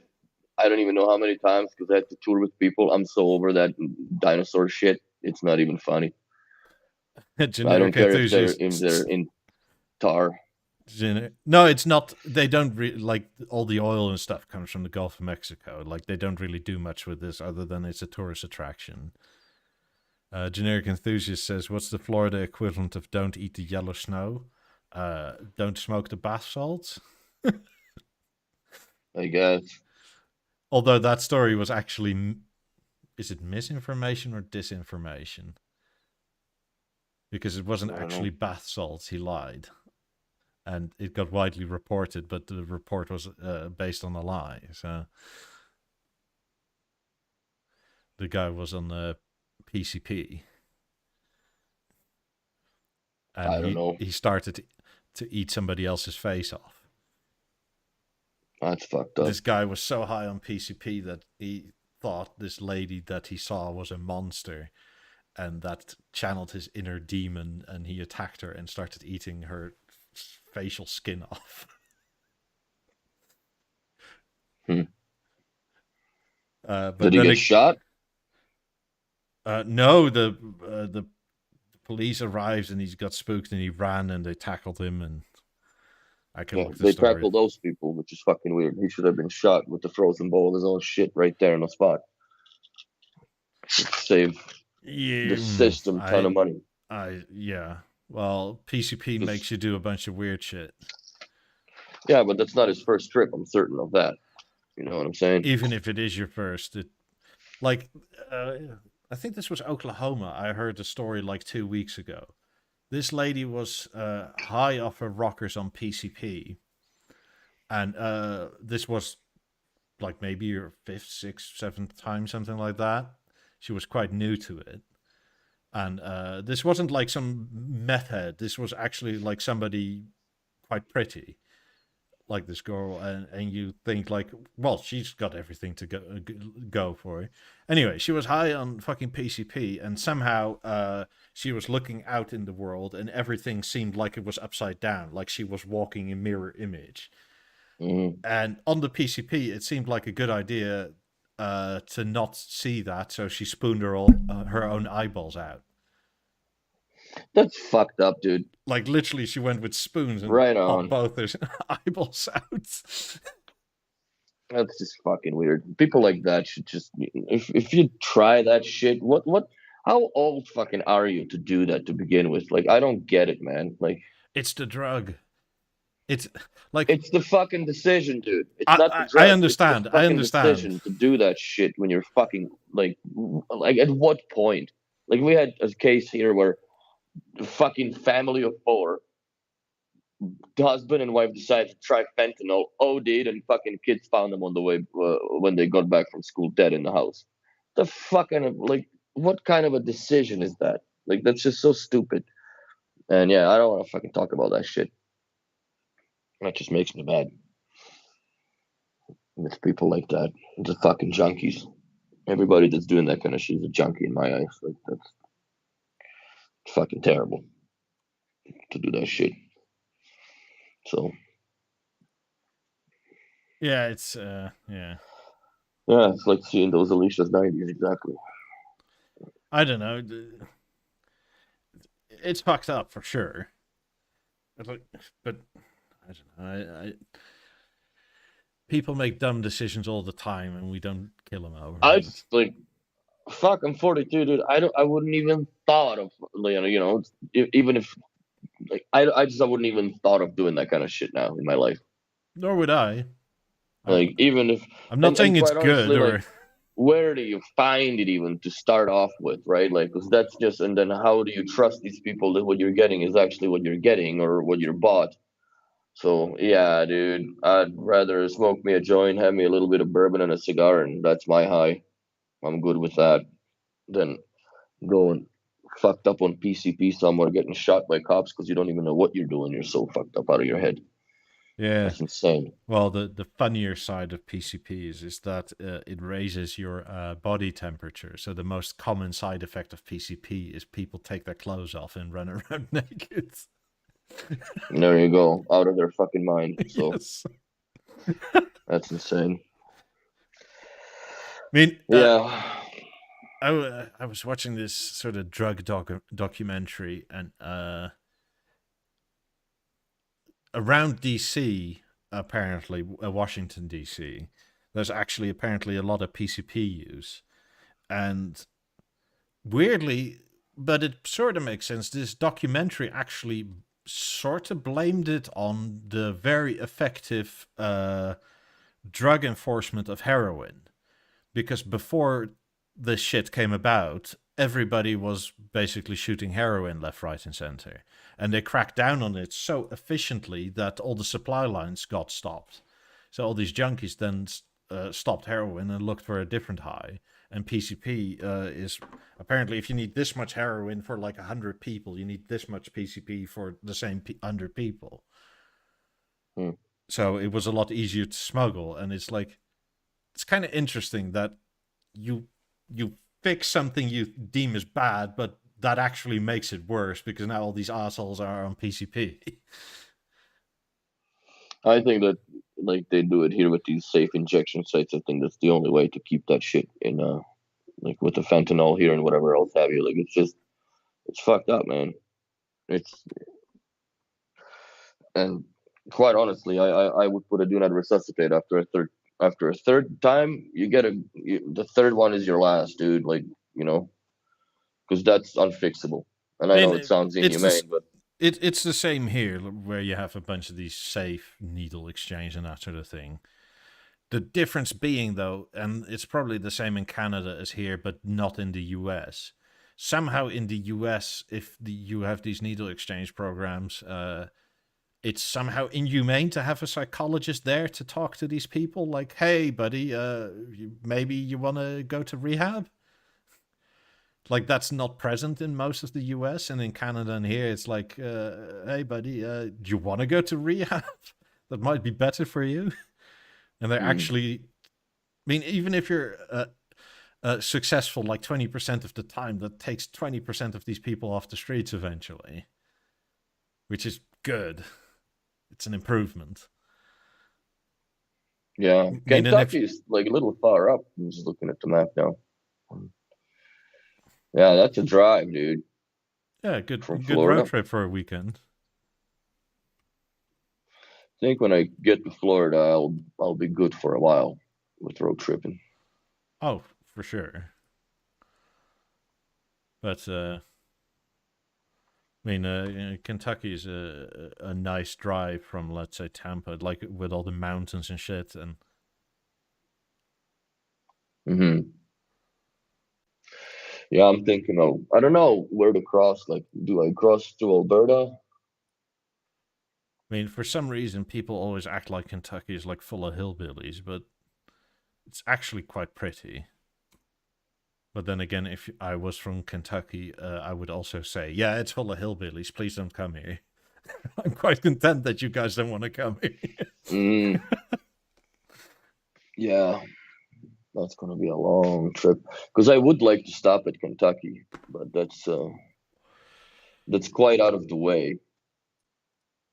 I don't even know how many times because I had to tour with people. I'm so over that dinosaur shit. It's not even funny. I don't care if they're in tar. No, it's not. They don't like all the oil and stuff comes from the Gulf of Mexico. Like they don't really do much with this other than it's a tourist attraction. Generic Enthusiast says, "What's the Florida equivalent of don't eat the yellow snow? Don't smoke the bath salts." I guess. Although that story was actually, is it misinformation or disinformation? Because it wasn't actually bath salts. He lied. And it got widely reported, but the report was based on a lie. So the guy was on the PCP. and I don't know. he started to eat somebody else's face off. That's fucked up. This guy was so high on PCP that he thought this lady that he saw was a monster, and that channeled his inner demon, and he attacked her and started eating her facial skin off. But Did he get shot? No, the police arrived and he got spooked and he ran and they tackled him, and I can look the They story. tackled those people, which is fucking weird. He should have been shot with the frozen bowl of his own shit right there on the spot. Save the system a ton of money. Yeah. Well, PCP makes you do a bunch of weird shit. Yeah, but that's not his first trip. I'm certain of that. You know what I'm saying? Even if it is your first, I think this was Oklahoma. I heard the story like 2 weeks ago. This lady was high off her rockers on PCP, and this was like maybe her 5th, 6th, 7th time, something like that. She was quite new to it, and this wasn't like some meth head. This was actually like somebody quite pretty, like this girl, and you think like, well, she's got everything to go for it. Anyway, she was high on fucking PCP, and somehow she was looking out in the world, and everything seemed like it was upside down, like she was walking in mirror image. And on the PCP, it seemed like a good idea to not see that, so she spooned her own eyeballs out. That's fucked up, dude. Like literally, she went with spoons and popped both her eyeballs out. That's just fucking weird. People like that should just, if you try that shit, how old fucking are you to do that to begin with? Like, I don't get it, man. Like, it's the drug. It's like, it's the fucking decision, dude. It's not the drug. I understand. I understand. Decision to do that shit when you're fucking like at what point? Like, we had a case here where the fucking family of 4, the husband and wife decided to try fentanyl, OD'd, and fucking kids found them on the way when they got back from school dead in the house. The fucking, like, what kind of a decision is that? Like, that's just so stupid. And yeah, I don't want to fucking talk about that shit. That just makes me mad. With people like that, the fucking junkies. Everybody that's doing that kind of shit is a junkie in my eyes. Like, that's fucking terrible to do that shit. So yeah, it's it's like seeing those Alicia's 90s. Exactly. I don't know. It's fucked up for sure. But I don't know. People make dumb decisions all the time, and we don't kill them over. I just like, fuck. I'm 42, dude. I wouldn't even thought of, you know, even if, like, I wouldn't even thought of doing that kind of shit now in my life. Nor would I. Like, even if I'm not saying it's good, or like, where do you find it even to start off with, right? Like, because that's just, and then how do you trust these people that what you're getting is actually what you're getting or what you're bought? So yeah, dude, I'd rather smoke me a joint, have me a little bit of bourbon and a cigar, and that's my high. I'm good with that. Than going fucked up on PCP somewhere, getting shot by cops because you don't even know what you're doing. You're so fucked up out of your head. Yeah, that's insane. Well, the funnier side of PCP is that it raises your body temperature. So the most common side effect of PCP is people take their clothes off and run around naked. And there you go, out of their fucking mind. So yes. That's insane. I mean, yeah. I was watching this sort of drug documentary, and around DC, apparently, Washington DC, there's actually apparently a lot of PCP use, and weirdly, but it sort of makes sense. This documentary actually sort of blamed it on the very effective drug enforcement of heroin, because before this shit came about, everybody was basically shooting heroin left, right, and center, and they cracked down on it so efficiently that all the supply lines got stopped. So all these junkies then stopped heroin and looked for a different high. And PCP is apparently, if you need this much heroin for like 100 people, you need this much PCP for the same 100 people. Hmm. So it was a lot easier to smuggle. And it's like, it's kind of interesting that you fix something you deem as bad, but that actually makes it worse because now all these assholes are on PCP. I think that like they do it here with these safe injection sites. I think that's the only way to keep that shit in like with the fentanyl here and whatever else have you. Like it's fucked up, man. It's and quite honestly, I would put a do not resuscitate after a third time. The third one is your last, dude. Like because that's unfixable. And I I mean, know it sounds it's the inhumane, but it's the same here, where you have a bunch of these safe needle exchange and that sort of thing. The difference being, though, and it's probably the same in Canada as here, but not in the US. Somehow in the US, if you have these needle exchange programs, it's somehow inhumane to have a psychologist there to talk to these people. Like, hey, buddy, maybe you want to go to rehab? Like, that's not present in most of the US, and in Canada and here, it's like, hey, buddy, do you want to go to rehab? That might be better for you. And they're actually, I mean, even if you're successful like 20% of the time, that takes 20% of these people off the streets eventually, which is good. It's an improvement. yeah, I mean, and if Kentucky is like a little far up. I'm just looking at the map now. Yeah, that's a drive, dude, yeah, from good road Florida. trip for a weekend. I think when I get to Florida, I'll be good for a while with road tripping. Oh, for sure. But I mean, Kentucky is a nice drive from, let's say, Tampa, like with all the mountains and shit. And Hmm. Yeah, I'm thinking of. I don't know where to cross. Like, do I cross to Alberta? I mean, for some reason, people always act like Kentucky is like full of hillbillies, but it's actually quite pretty. But then again, if I was from Kentucky, I would also say, yeah, it's full of hillbillies. Please don't come here. I'm quite content that you guys don't want to come here. Mm, yeah, that's gonna be a long trip. Because I would like to stop at Kentucky, but that's quite out of the way.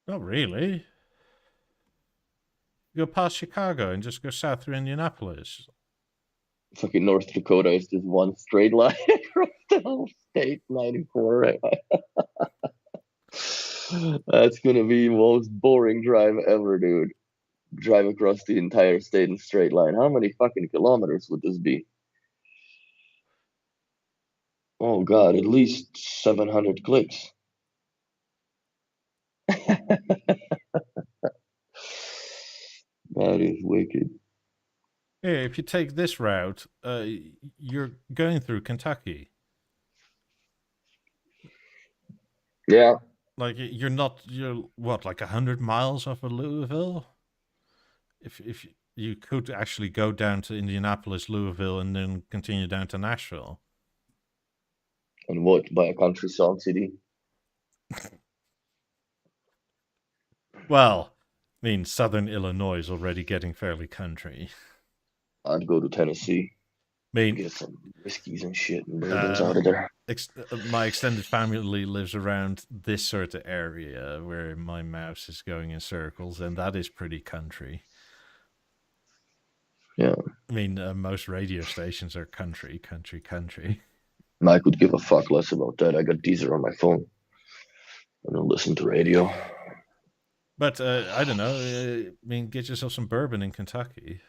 Not really. Go past Chicago and just go south through Indianapolis. Fucking North Dakota is just one straight line across the whole state, 94, right? That's gonna be the most boring drive ever, dude. Drive across the entire state in straight line. How many fucking kilometers would this be? Oh god, at least 700 clicks. That is wicked. Yeah, if you take this route, you're going through Kentucky. Yeah, Like you're what, like 100 miles off of Louisville? If you could actually go down to Indianapolis, Louisville, and then continue down to Nashville. and what by a country song city? Well, I mean, Southern Illinois is already getting fairly country. I'd go to Tennessee, I mean, get some whiskeys and shit and bourbons out of um, there. my extended family lives around this sort of area where my mouse is going in circles, and that is pretty country. Yeah, I mean, most radio stations are country, country, country. I could give a fuck less about that. I got Deezer on my phone. I don't listen to radio. But I don't know. I mean, get yourself some bourbon in Kentucky.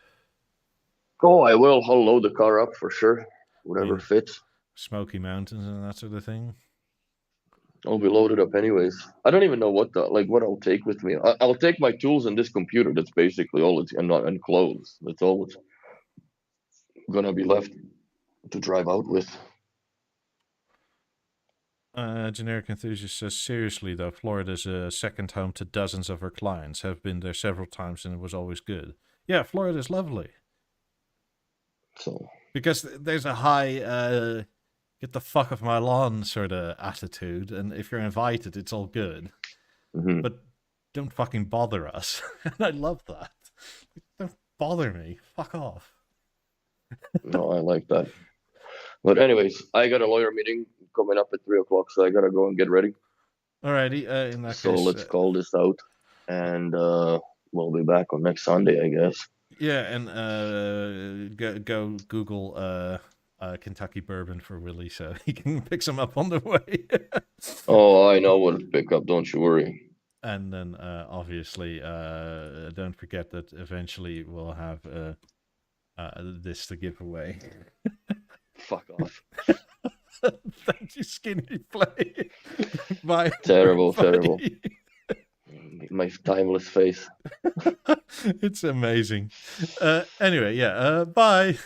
Oh, I will. I'll load the car up for sure. I Whatever mean, fits. Smoky Mountains and that sort of thing. I'll be loaded up anyways. I don't even know what I'll take with me. I'll take my tools and this computer. That's basically all it's and clothes. That's all it's gonna be left to drive out with. Generic Enthusiast says, seriously though, Florida's a second home to dozens of our clients. Have been there several times and it was always good. Yeah, Florida's lovely. So Because there's a high get the fuck off my lawn sort of attitude, and if you're invited, it's all good. mhm. But don't fucking bother us. And I love that. Don't bother me. Fuck off. No, I like that. But anyways, I got a lawyer meeting coming up at 3 o'clock, so I gotta go and get ready. Alrighty, in that So case, let's call this out, and we'll be back on next Sunday, I guess. yeah, and go Google Kentucky bourbon for Willie so he can pick some up on the way. Oh, I know what to pick up. Don't you worry. And then obviously don't forget that eventually we'll have this to give away. Fuck off. Thank you, Skinny Play. Bye. Terrible, everybody. My timeless face. It's amazing. Anyway, yeah. Bye.